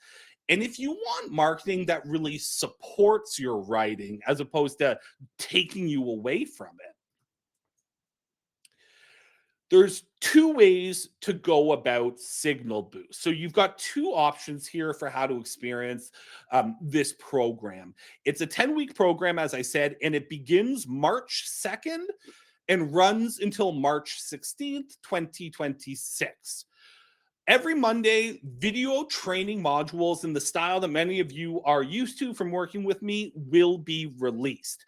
and if you want marketing that really supports your writing as opposed to taking you away from it. There's two ways to go about Signal Boost. So you've got two options here for how to experience this program. It's a 10-week program, as I said, and it begins March 2nd and runs until March 16th, 2026. Every Monday, video training modules in the style that many of you are used to from working with me will be released.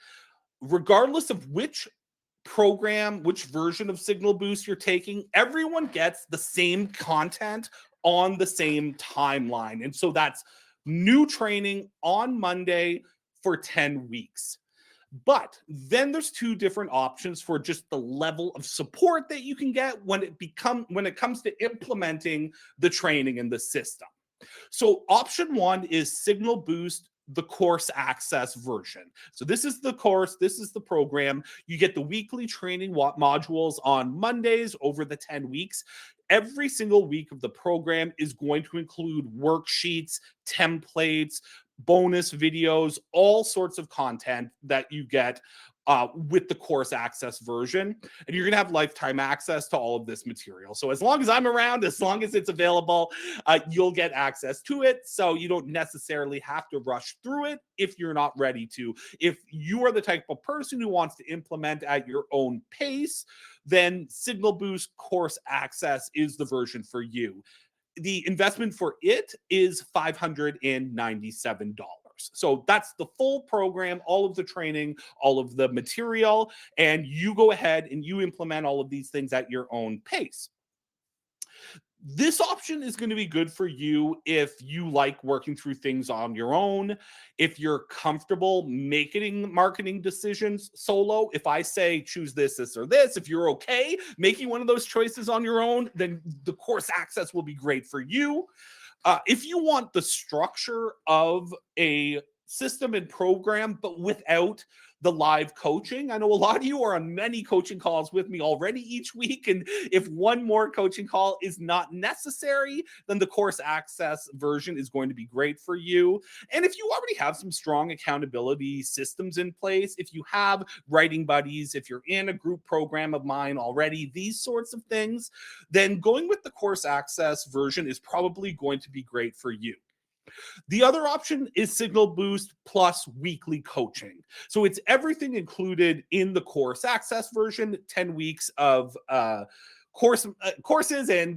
Regardless of which program, which version of Signal Boost you're taking, everyone gets the same content on the same timeline. And so that's new training on Monday for 10 weeks. But then there's two different options for just the level of support that you can get when it comes to implementing the training in the system. So option one is Signal Boost, the course access version. So this is the course, this is the program. You get the weekly training modules on Mondays over the 10 weeks. Every single week of the program is going to include worksheets, templates, bonus videos, all sorts of content that you get with the course access version. And you're going to have lifetime access to all of this material. So as long as I'm around, as long as it's available, you'll get access to it. So you don't necessarily have to rush through it if you're not ready to. If you are the type of person who wants to implement at your own pace, then Signal Boost course access is the version for you. The investment for it is $597. So that's the full program, all of the training, all of the material, and you go ahead and you implement all of these things at your own pace. This option is going to be good for you if you like working through things on your own, if you're comfortable making marketing decisions solo. If I say choose this, this, or this, if you're okay making one of those choices on your own, then the course access will be great for you. If you want the structure of a system and program, but without the live coaching, I know a lot of you are on many coaching calls with me already each week. And if one more coaching call is not necessary, then the course access version is going to be great for you. And if you already have some strong accountability systems in place, if you have writing buddies, if you're in a group program of mine already, these sorts of things, then going with the course access version is probably going to be great for you. The other option is Signal Boost plus weekly coaching. So it's everything included in the course access version, 10 weeks of courses and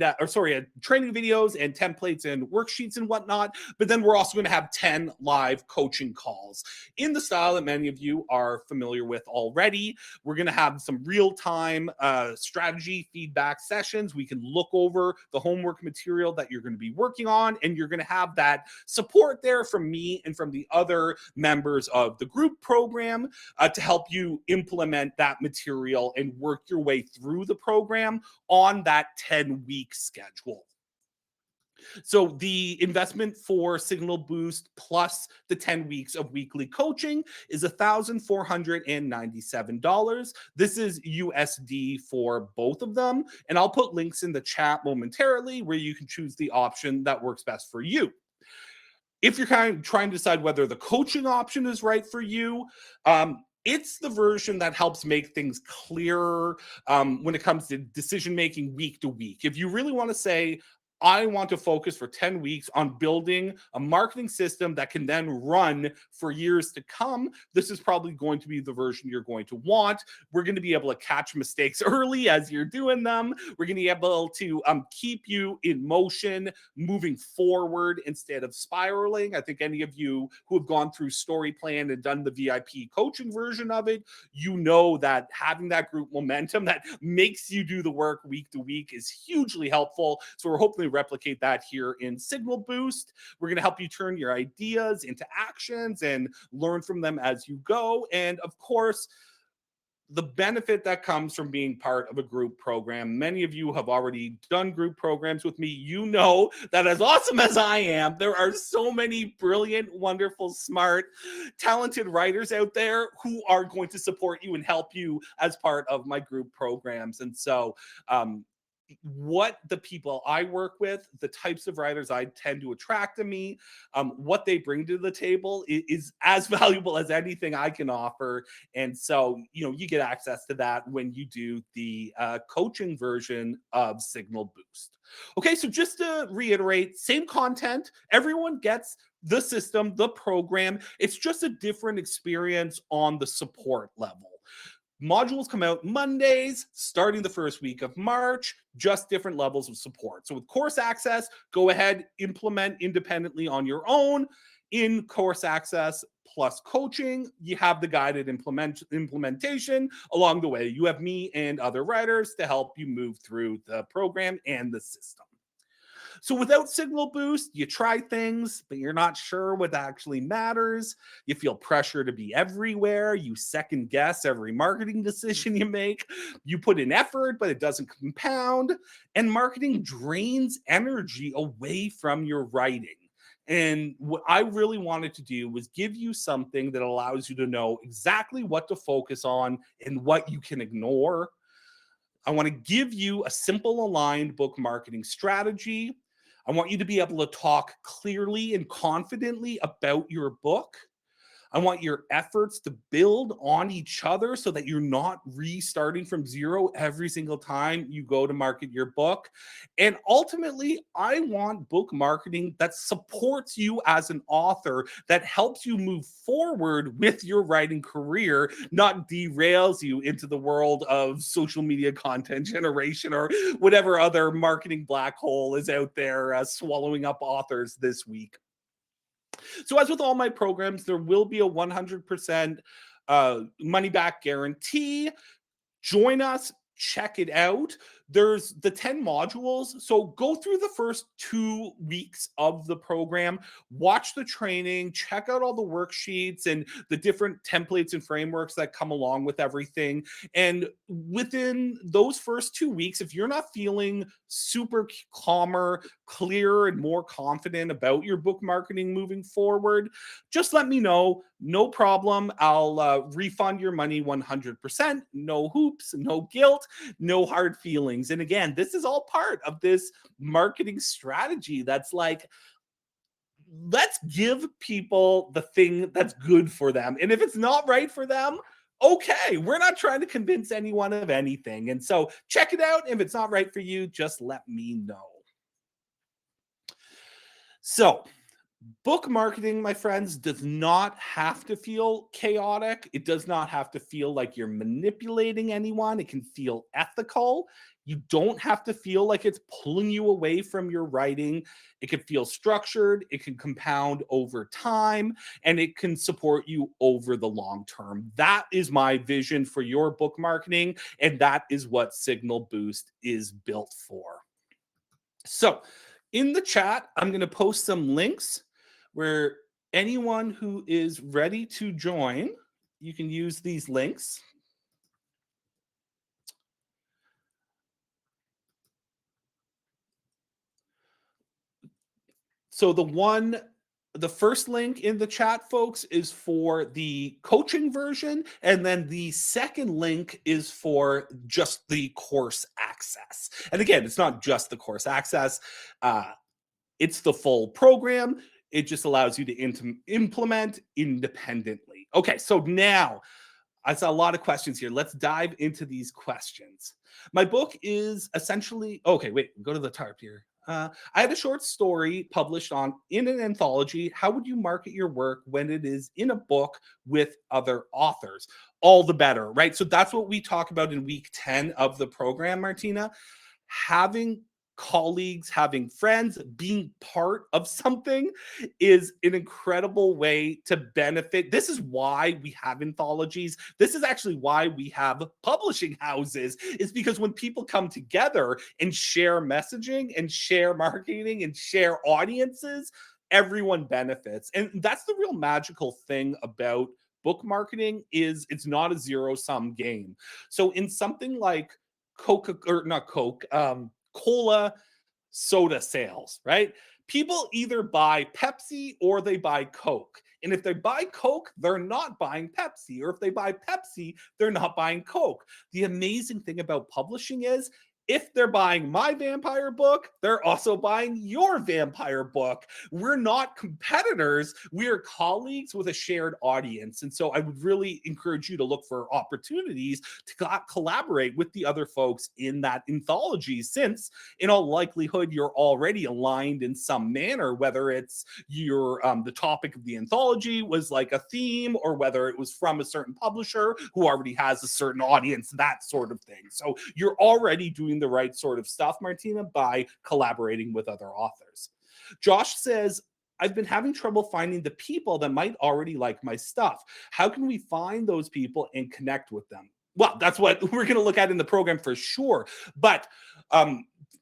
training videos and templates and worksheets and whatnot. But then we're also going to have 10 live coaching calls in the style that many of you are familiar with already. We're going to have some real-time strategy feedback sessions. We can look over the homework material that you're going to be working on, and you're going to have that support there from me and from the other members of the group program to help you implement that material and work your way through the program on that 10-week schedule. So the investment for Signal Boost plus the 10 weeks of weekly coaching is $1,497. This is USD for both of them. And I'll put links in the chat momentarily where you can choose the option that works best for you. If you're kind of trying to decide whether the coaching option is right for you, it's the version that helps make things clearer when it comes to decision-making week to week. If you really want to say, I want to focus for 10 weeks on building a marketing system that can then run for years to come. This is probably going to be the version you're going to want. We're going to be able to catch mistakes early as you're doing them. We're going to be able to keep you in motion, moving forward instead of spiraling. I think any of you who have gone through Story Plan and done the VIP coaching version of it, you know that having that group momentum that makes you do the work week to week is hugely helpful. So we're hoping to replicate that here in Signal Boost. We're going to help you turn your ideas into actions and learn from them as you go. And of course, the benefit that comes from being part of a group program. Many of you have already done group programs with me. You know that as awesome as I am, there are so many brilliant, wonderful, smart, talented writers out there who are going to support you and help you as part of my group programs. And so, what the people I work with, the types of writers I tend to attract to me, what they bring to the table is as valuable as anything I can offer. And so, you get access to that when you do the coaching version of Signal Boost. Okay, so just to reiterate, same content, everyone gets the system, the program. It's just a different experience on the support level. Modules come out Mondays, starting the first week of March, just different levels of support. So with Course Access, go ahead, implement independently on your own. In Course Access plus coaching, you have the guided implementation along the way. You have me and other writers to help you move through the program and the system. So without Signal Boost, you try things, but you're not sure what actually matters. You feel pressure to be everywhere. You second guess every marketing decision you make. You put in effort, but it doesn't compound. And marketing drains energy away from your writing. And what I really wanted to do was give you something that allows you to know exactly what to focus on and what you can ignore. I want to give you a simple, aligned book marketing strategy. I want you to be able to talk clearly and confidently about your book. I want your efforts to build on each other so that you're not restarting from zero every single time you go to market your book. And ultimately, I want book marketing that supports you as an author, that helps you move forward with your writing career, not derails you into the world of social media content generation or whatever other marketing black hole is out there swallowing up authors this week. So as with all my programs, there will be a 100% money back guarantee. Join us, check it out. There's the 10 modules. So go through the first 2 weeks of the program, watch the training, check out all the worksheets and the different templates and frameworks that come along with everything. And within those first 2 weeks, if you're not feeling super calmer, clearer, and more confident about your book marketing moving forward, just let me know. No problem. I'll refund your money 100%. No hoops, no guilt, no hard feelings. And again, this is all part of this marketing strategy that's like, let's give people the thing that's good for them. And if it's not right for them, okay, we're not trying to convince anyone of anything. And so check it out. If it's not right for you, just let me know. So, book marketing, my friends, does not have to feel chaotic. It does not have to feel like you're manipulating anyone. It can feel ethical. You don't have to feel like it's pulling you away from your writing. It can feel structured. It can compound over time, and it can support you over the long term. That is my vision for your book marketing, and that is what Signal Boost is built for. So, in the chat, I'm going to post some links where anyone who is ready to join, you can use these links. So the first link in the chat, folks, is for the coaching version. And then the second link is for just the course access. And again, it's not just the course access. It's the full program. It just allows you to implement independently. Okay, so now I saw a lot of questions here. Let's dive into these questions. My book is essentially, okay, wait, go to the top here. I had a short story published in an anthology. How would you market your work when it is in a book with other authors? All the better, right? So that's what we talk about in week 10 of the program, Martina. Having colleagues, having friends, being part of something is an incredible way to benefit. This is why we have anthologies. This is actually why we have publishing houses, is because when people come together and share messaging and share marketing and share audiences, everyone benefits. And that's the real magical thing about book marketing, is it's not a zero sum game. So in something like Coca, or not Coke, cola soda sales, right? People either buy Pepsi or they buy Coke. And if they buy Coke, they're not buying Pepsi. Or if they buy Pepsi, they're not buying Coke. The amazing thing about publishing is, if they're buying my vampire book, they're also buying your vampire book. We're not competitors, we're colleagues with a shared audience. And so I would really encourage you to look for opportunities to collaborate with the other folks in that anthology, since in all likelihood you're already aligned in some manner, whether it's your the topic of the anthology was like a theme, or whether it was from a certain publisher who already has a certain audience, that sort of thing. So you're already doing the right sort of stuff, Martina, by collaborating with other authors. Josh says, I've been having trouble finding the people that might already like my stuff. How can we find those people and connect with them? Well, that's what we're going to look at in the program for sure. But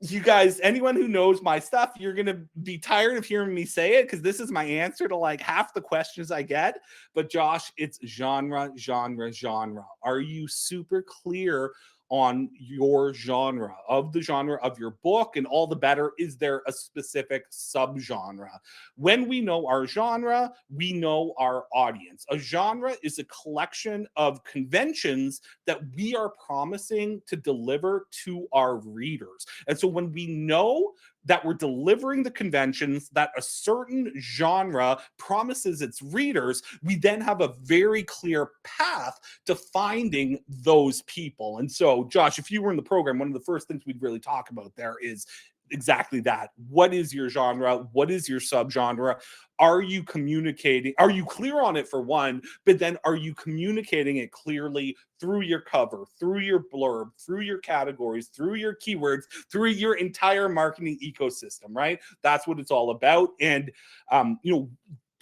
you guys, anyone who knows my stuff, you're going to be tired of hearing me say it, because this is my answer to like half the questions I get. But Josh, it's genre, genre, genre. Are you super clear on your genre of your book? And all the better, is there a specific subgenre? When we know our genre, we know our audience. A genre is a collection of conventions that we are promising to deliver to our readers. And so when we know that we're delivering the conventions that a certain genre promises its readers, we then have a very clear path to finding those people. And so, Josh, if you were in the program, one of the first things we'd really talk about there is exactly that. What is your genre? What is your subgenre? Are you communicating? Are you clear on it, for one? But then are you communicating it clearly through your cover, through your blurb, through your categories, through your keywords, through your entire marketing ecosystem, right? That's what it's all about. And,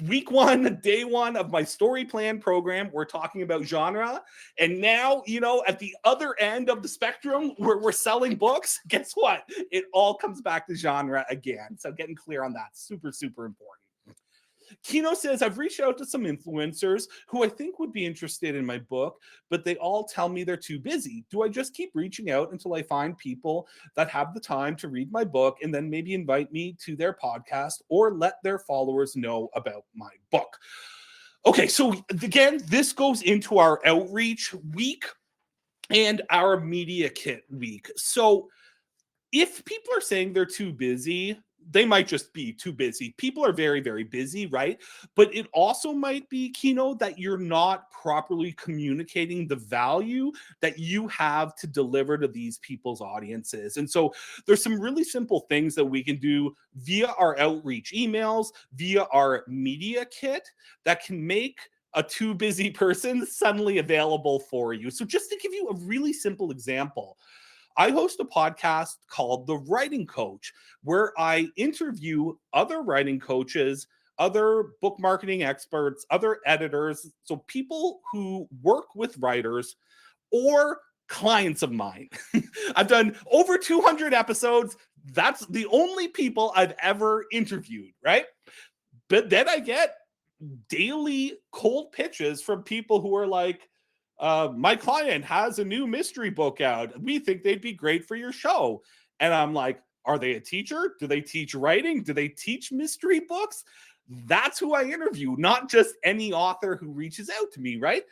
week one, day one of my story plan program, we're talking about genre. And now, at the other end of the spectrum where we're selling books, guess what? It all comes back to genre again. So getting clear on that, super, super important. Kino says, I've reached out to some influencers who I think would be interested in my book, but they all tell me they're too busy. Do I just keep reaching out until I find people that have the time to read my book and then maybe invite me to their podcast, or let their followers know about my book? Okay, so again, this goes into our outreach week and our media kit week. So if people are saying they're too busy, they might just be too busy. People are very, very busy, right? But it also might be, Kino, that you're not properly communicating the value that you have to deliver to these people's audiences. And so there's some really simple things that we can do via our outreach emails, via our media kit, that can make a too busy person suddenly available for you. So just to give you a really simple example, I host a podcast called The Writing Coach, where I interview other writing coaches, other book marketing experts, other editors, so people who work with writers or clients of mine. I've done over 200 episodes. That's the only people I've ever interviewed, right? But then I get daily cold pitches from people who are like, my client has a new mystery book out. We think they'd be great for your show. And I'm like, are they a teacher? Do they teach writing? Do they teach mystery books? That's who I interview, not just any author who reaches out to me, right?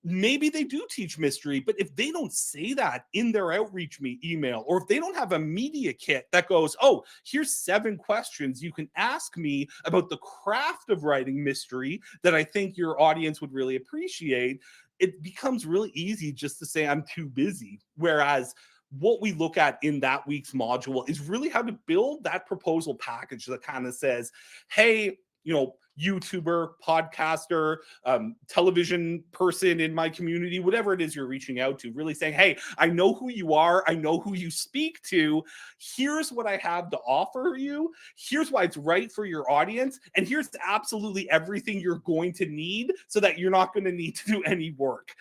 Maybe they do teach mystery, but if they don't say that in their outreach email, or if they don't have a media kit that goes, oh, here's 7 questions you can ask me about the craft of writing mystery that I think your audience would really appreciate, it becomes really easy just to say I'm too busy. Whereas what we look at in that week's module is really how to build that proposal package that kind of says, hey, YouTuber, podcaster, television person in my community, whatever it is you're reaching out to, really saying, hey, I know who you are. I know who you speak to. Here's what I have to offer you. Here's why it's right for your audience. And here's absolutely everything you're going to need so that you're not going to need to do any work.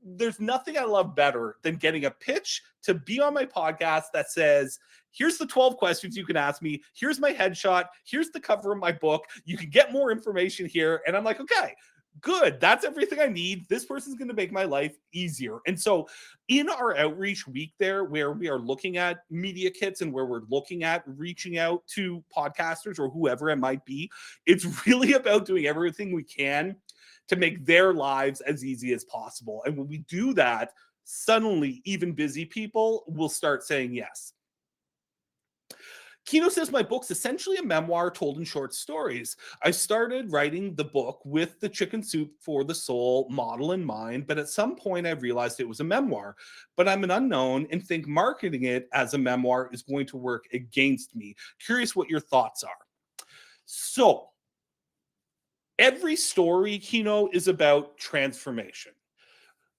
There's nothing I love better than getting a pitch to be on my podcast that says, here's the 12 questions you can ask me. Here's my headshot. Here's the cover of my book. You can get more information here. And I'm like, okay, good. That's everything I need. This person's going to make my life easier. And so in our outreach week there, where we are looking at media kits and where we're looking at reaching out to podcasters or whoever it might be, it's really about doing everything we can to make their lives as easy as possible. And when we do that, suddenly even busy people will start saying yes. Kino says, my book's essentially a memoir told in short stories. I started writing the book with the Chicken Soup for the Soul model in mind, but at some point I realized it was a memoir. But I'm an unknown and think marketing it as a memoir is going to work against me. Curious what your thoughts are. So, every story, Kino, is about transformation.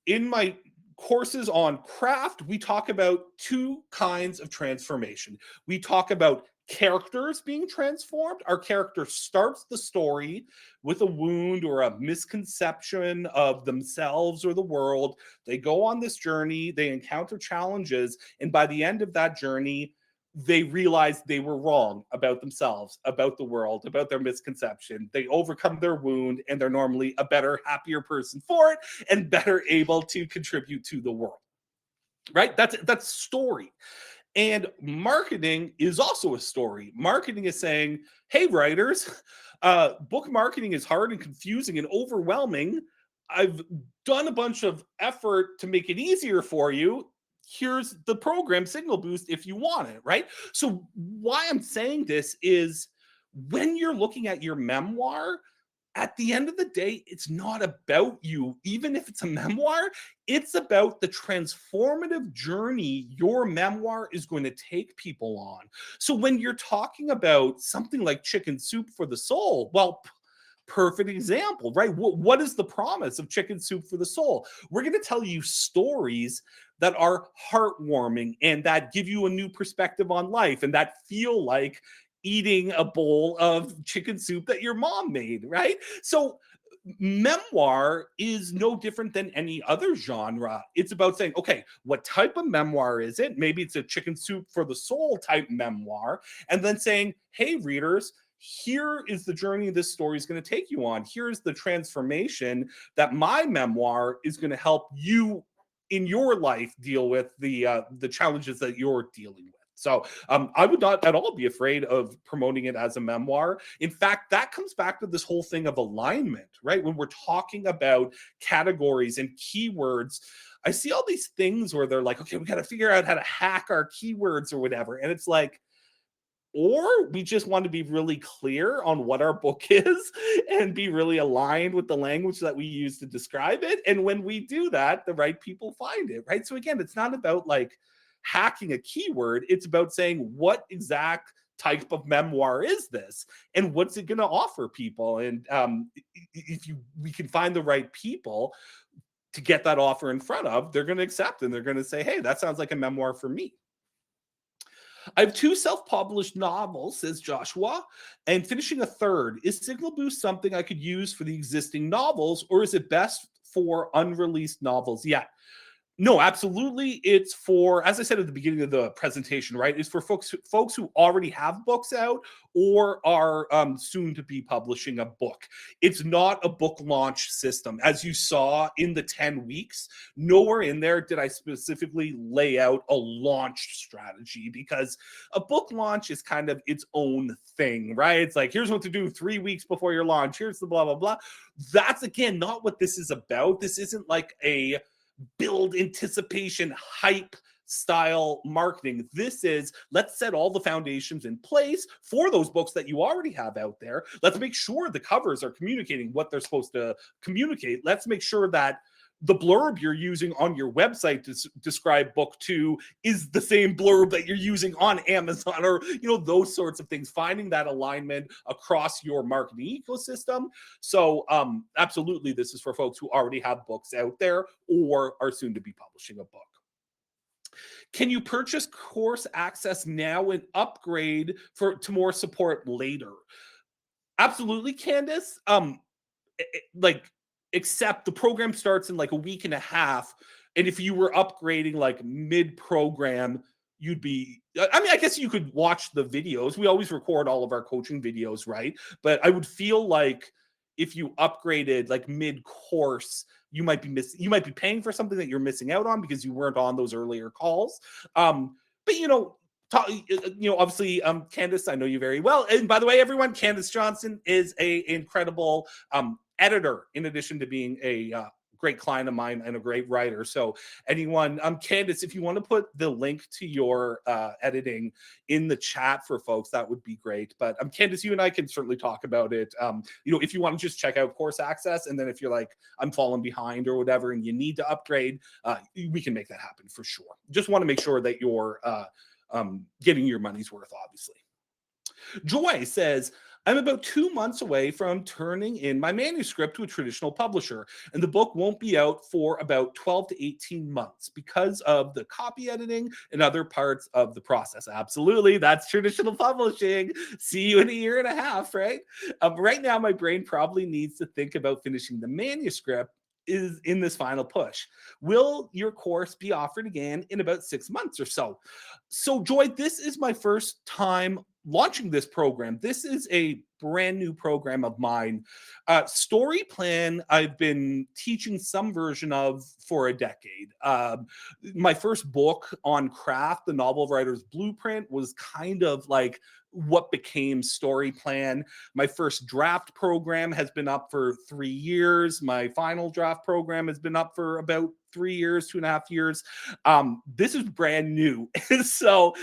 In my courses on craft, we talk about two kinds of transformation. We talk about characters being transformed. Our character starts the story with a wound or a misconception of themselves or the world. They go on this journey, they encounter challenges, and by the end of that journey, they realize they were wrong about themselves, about the world, about their misconception. They overcome their wound, and they're normally a better, happier person for it and better able to contribute to the world. Right? That's story. And marketing is also a story. Marketing is saying, hey, writers, book marketing is hard and confusing and overwhelming. I've done a bunch of effort to make it easier for you. Here's the program Signal Boost if you want it, right? So why I'm saying this is when you're looking at your memoir, at the end of the day, it's not about you. Even if it's a memoir, it's about the transformative journey your memoir is going to take people on. So when you're talking about something like Chicken Soup for the Soul, well, perfect example, right? What is the promise of Chicken Soup for the Soul? We're going to tell you stories that are heartwarming and that give you a new perspective on life and that feel like eating a bowl of chicken soup that your mom made, right? So memoir is no different than any other genre. It's about saying, okay, what type of memoir is it? Maybe it's a Chicken Soup for the Soul type memoir. And then saying, hey, readers, here is the journey this story is going to take you on. Here's the transformation that my memoir is going to help you in your life deal with the challenges that you're dealing with. So I would not at all be afraid of promoting it as a memoir. In fact, that comes back to this whole thing of alignment, right? When we're talking about categories and keywords, I see all these things where they're like, okay, we got to figure out how to hack our keywords or whatever. And it's like, or we just want to be really clear on what our book is and be really aligned with the language that we use to describe it. And when we do that, the right people find it, right? So again, it's not about like hacking a keyword. It's about saying what exact type of memoir is this and what's it going to offer people. And if we can find the right people to get that offer in front of, they're going to accept and they're going to say, hey, that sounds like a memoir for me. I have 2 self-published novels, says Joshua, and finishing a third. Is Signal Boost something I could use for the existing novels, or is it best for unreleased novels yet? No, absolutely. It's for, as I said at the beginning of the presentation, right? It's for folks who already have books out or are soon to be publishing a book. It's not a book launch system. As you saw in the 10 weeks, nowhere in there did I specifically lay out a launch strategy because a book launch is kind of its own thing, right? It's like, here's what to do 3 weeks before your launch. Here's the blah, blah, blah. That's, again, not what this is about. This isn't like a build anticipation hype style marketing. This is, let's set all the foundations in place for those books that you already have out there. Let's make sure the covers are communicating what they're supposed to communicate. Let's make sure that the blurb you're using on your website to describe book 2 is the same blurb that you're using on Amazon, or those sorts of things, finding that alignment across your marketing ecosystem. So absolutely, this is for folks who already have books out there or are soon to be publishing a book. Can you purchase course access now and upgrade to more support later? Absolutely, Candace. Except the program starts in like a week and a half, and if you were upgrading like mid-program, you'd be, I guess you could watch the videos. We always record all of our coaching videos, right? But I would feel like if you upgraded like mid-course, you might be paying for something that you're missing out on because you weren't on those earlier calls. But obviously, Candace, I know you very well. And by the way, everyone, Candace Johnson is a incredible editor, in addition to being a great client of mine and a great writer. So anyone, Candace, if you want to put the link to your editing in the chat for folks, that would be great. But Candace, you and I can certainly talk about it. If you want to just check out course access, and then if you're like, I'm falling behind or whatever, and you need to upgrade, we can make that happen for sure. Just want to make sure that you're getting your money's worth, obviously. Joy says, I'm about 2 months away from turning in my manuscript to a traditional publisher, and the book won't be out for about 12 to 18 months because of the copy editing and other parts of the process. Absolutely, that's traditional publishing. See you in a year and a half, right? Right now, my brain probably needs to think about finishing the manuscript is in this final push. Will your course be offered again in about 6 months or so? So, Joy, this is my first time launching this program. This is a brand new program of mine. Story Plan, I've been teaching some version of for a decade. My first book on craft, The Novel Writer's Blueprint, was kind of like what became Story Plan. My first draft program has been up for 3 years. My final draft program has been up for about 3 years, 2.5 years. This is brand new. So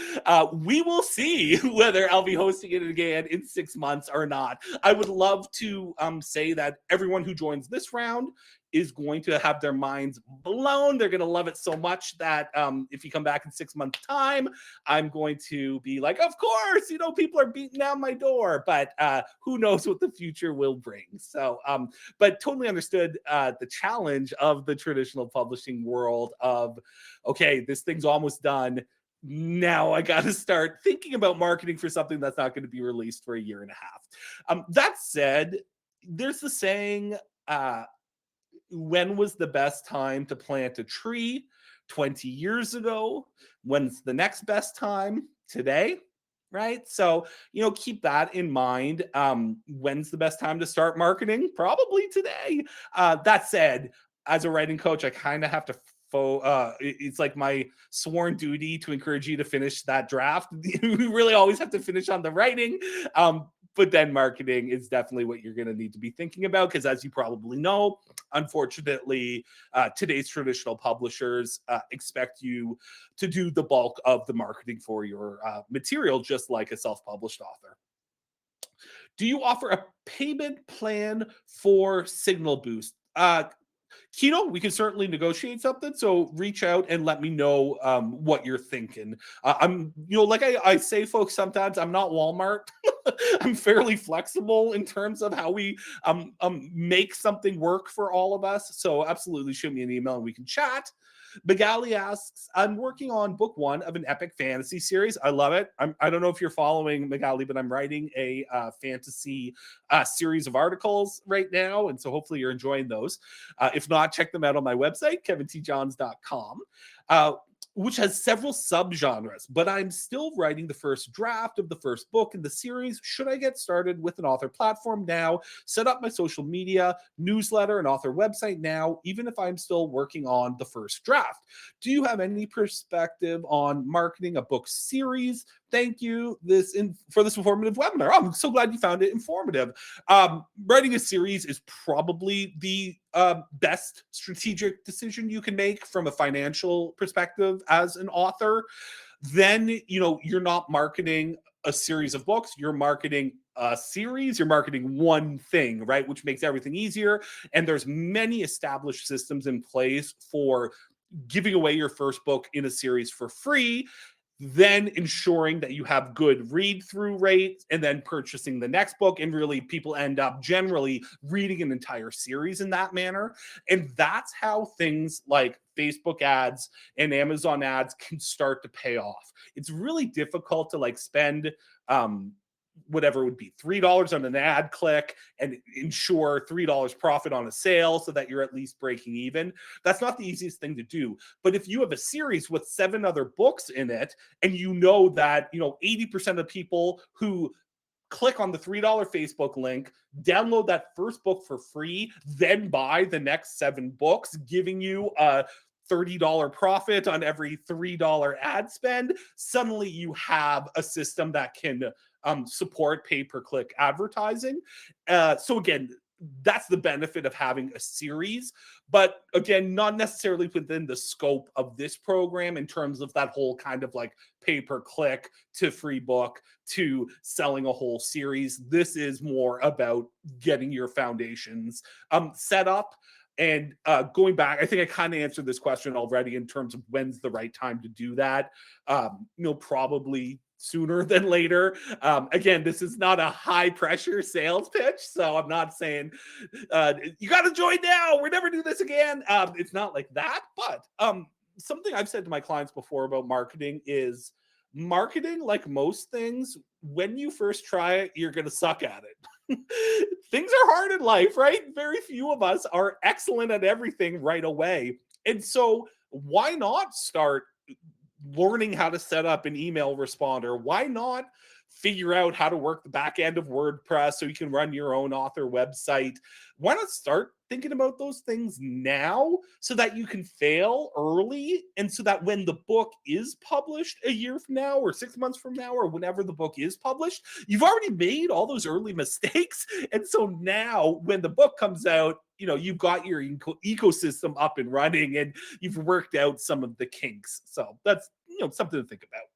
we will see whether I'll be hosting it again in 6 months or not. I would love to say that everyone who joins this round is going to have their minds blown. They're going to love it so much that if you come back in 6 months' time, I'm going to be like, of course, people are beating down my door, but who knows what the future will bring. So, but totally understood the challenge of the traditional publishing world of, okay, this thing's almost done. Now I got to start thinking about marketing for something that's not going to be released for a year and a half. That said, there's the saying, when was the best time to plant a tree? 20 years ago. When's the next best time? Today, right? So, keep that in mind. When's the best time to start marketing? Probably today. That said, as a writing coach, I kind of have to it's like my sworn duty to encourage you to finish that draft. You really always have to finish on the writing. But then marketing is definitely what you're going to need to be thinking about, because as you probably know, unfortunately, today's traditional publishers expect you to do the bulk of the marketing for your material, just like a self-published author. Do you offer a payment plan for Signal Boost? Kino, we can certainly negotiate something. So reach out and let me know what you're thinking. I'm, like I say, folks, sometimes I'm not Walmart. I'm fairly flexible in terms of how we make something work for all of us. So absolutely shoot me an email and we can chat. Magali asks, I'm working on book 1 of an epic fantasy series. I love it. I don't know if you're following Magali, but I'm writing a fantasy series of articles right now. And so hopefully you're enjoying those. If not, check them out on my website, kevintjohns.com. Which has several subgenres, but I'm still writing the first draft of the first book in the series. Should I get started with an author platform now, set up my social media, newsletter, and author website now, even if I'm still working on the first draft? Do you have any perspective on marketing a book series? Thank you for this informative webinar. Oh, I'm so glad you found it informative. Writing a series is probably the best strategic decision you can make from a financial perspective as an author. Then, you're not marketing a series of books, you're marketing a series, you're marketing one thing, right? Which makes everything easier. And there's many established systems in place for giving away your first book in a series for free, then ensuring that you have good read through rates, and then purchasing the next book. And really, people end up generally reading an entire series in that manner. And that's how things like Facebook ads and Amazon ads can start to pay off. It's really difficult to like spend whatever it would be $3 on an ad click and ensure $3 profit on a sale so that you're at least breaking even. That's not the easiest thing to do. But if you have a series with 7 other books in it, and you know that 80% of people who click on the $3 Facebook link, download that first book for free, then buy the next 7 books, giving you a $30 profit on every $3 ad spend, suddenly you have a system that can support pay-per-click advertising. So again, that's the benefit of having a series, but again, not necessarily within the scope of this program in terms of that whole kind of like pay-per-click to free book to selling a whole series. This is more about getting your foundations set up. And going back, I think I kind of answered this question already in terms of when's the right time to do that. Probably sooner than later. Again, this is not a high pressure sales pitch, so I'm not saying you got to join now. We'll never do this again. It's not like that, but something I've said to my clients before about marketing is marketing, like most things, when you first try it, you're going to suck at it. Things are hard in life, right? Very few of us are excellent at everything right away. And so why not start learning how to set up an email responder? Why not figure out how to work the back end of WordPress so you can run your own author website? Why not start thinking about those things now so that you can fail early, and so that when the book is published a year from now or 6 months from now or whenever the book is published, you've already made all those early mistakes. And so now when the book comes out, you've got your ecosystem up and running and you've worked out some of the kinks. So that's something to think about.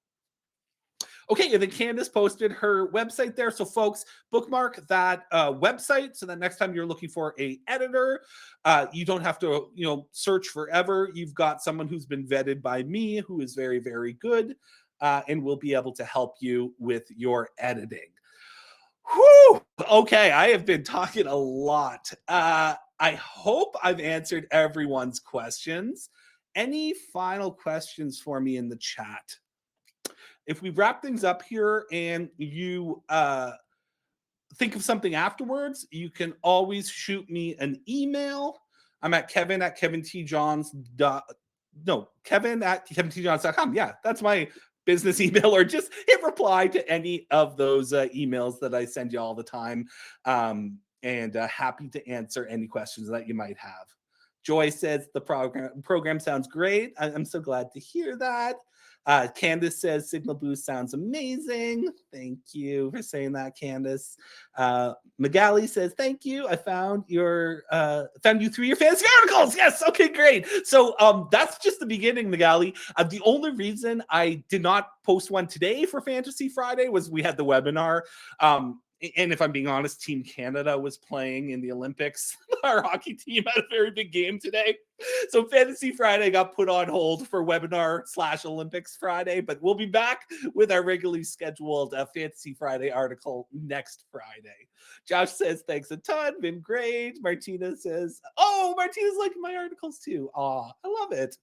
Okay, and then Candace posted her website there. So folks, bookmark that website so that next time you're looking for a editor, you don't have to search forever. You've got someone who's been vetted by me who is very, very good and will be able to help you with your editing. Whew! Okay, I have been talking a lot. I hope I've answered everyone's questions. Any final questions for me in the chat? If we wrap things up here and you think of something afterwards, you can always shoot me an email. I'm at kevin@kevintjohns.com. Yeah, that's my business email, or just hit reply to any of those emails that I send you all the time. And happy to answer any questions that you might have. Joy says the program sounds great. I'm so glad to hear that. Candace says Signal Boost sounds amazing. Thank you for saying that, Candace. Magali says, thank you. I found you through your fantasy articles. Yes. Okay, great. So that's just the beginning, Magali. The only reason I did not post one today for Fantasy Friday was we had the webinar. And if I'm being honest, Team Canada was playing in the Olympics. Our hockey team had a very big game today. So Fantasy Friday got put on hold for webinar/Olympics Friday, but we'll be back with our regularly scheduled Fantasy Friday article next Friday. Josh says, thanks a ton. Been great. Martina says, Martina's liking my articles too. Aw, I love it.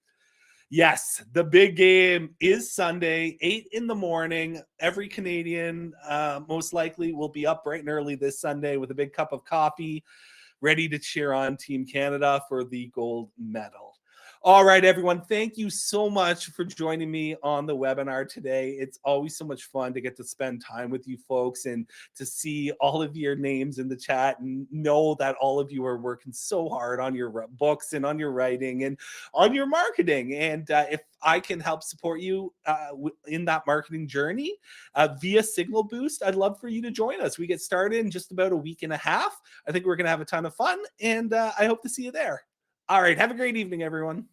Yes, the big game is Sunday, 8 in the morning. Every Canadian most likely will be up bright and early this Sunday with a big cup of coffee, ready to cheer on Team Canada for the gold medal. All right, everyone. Thank you so much for joining me on the webinar today. It's always so much fun to get to spend time with you folks and to see all of your names in the chat and know that all of you are working so hard on your books and on your writing and on your marketing. And if I can help support you in that marketing journey via Signal Boost, I'd love for you to join us. We get started in just about a week and a half. I think we're going to have a ton of fun, and I hope to see you there. All right. Have a great evening, everyone.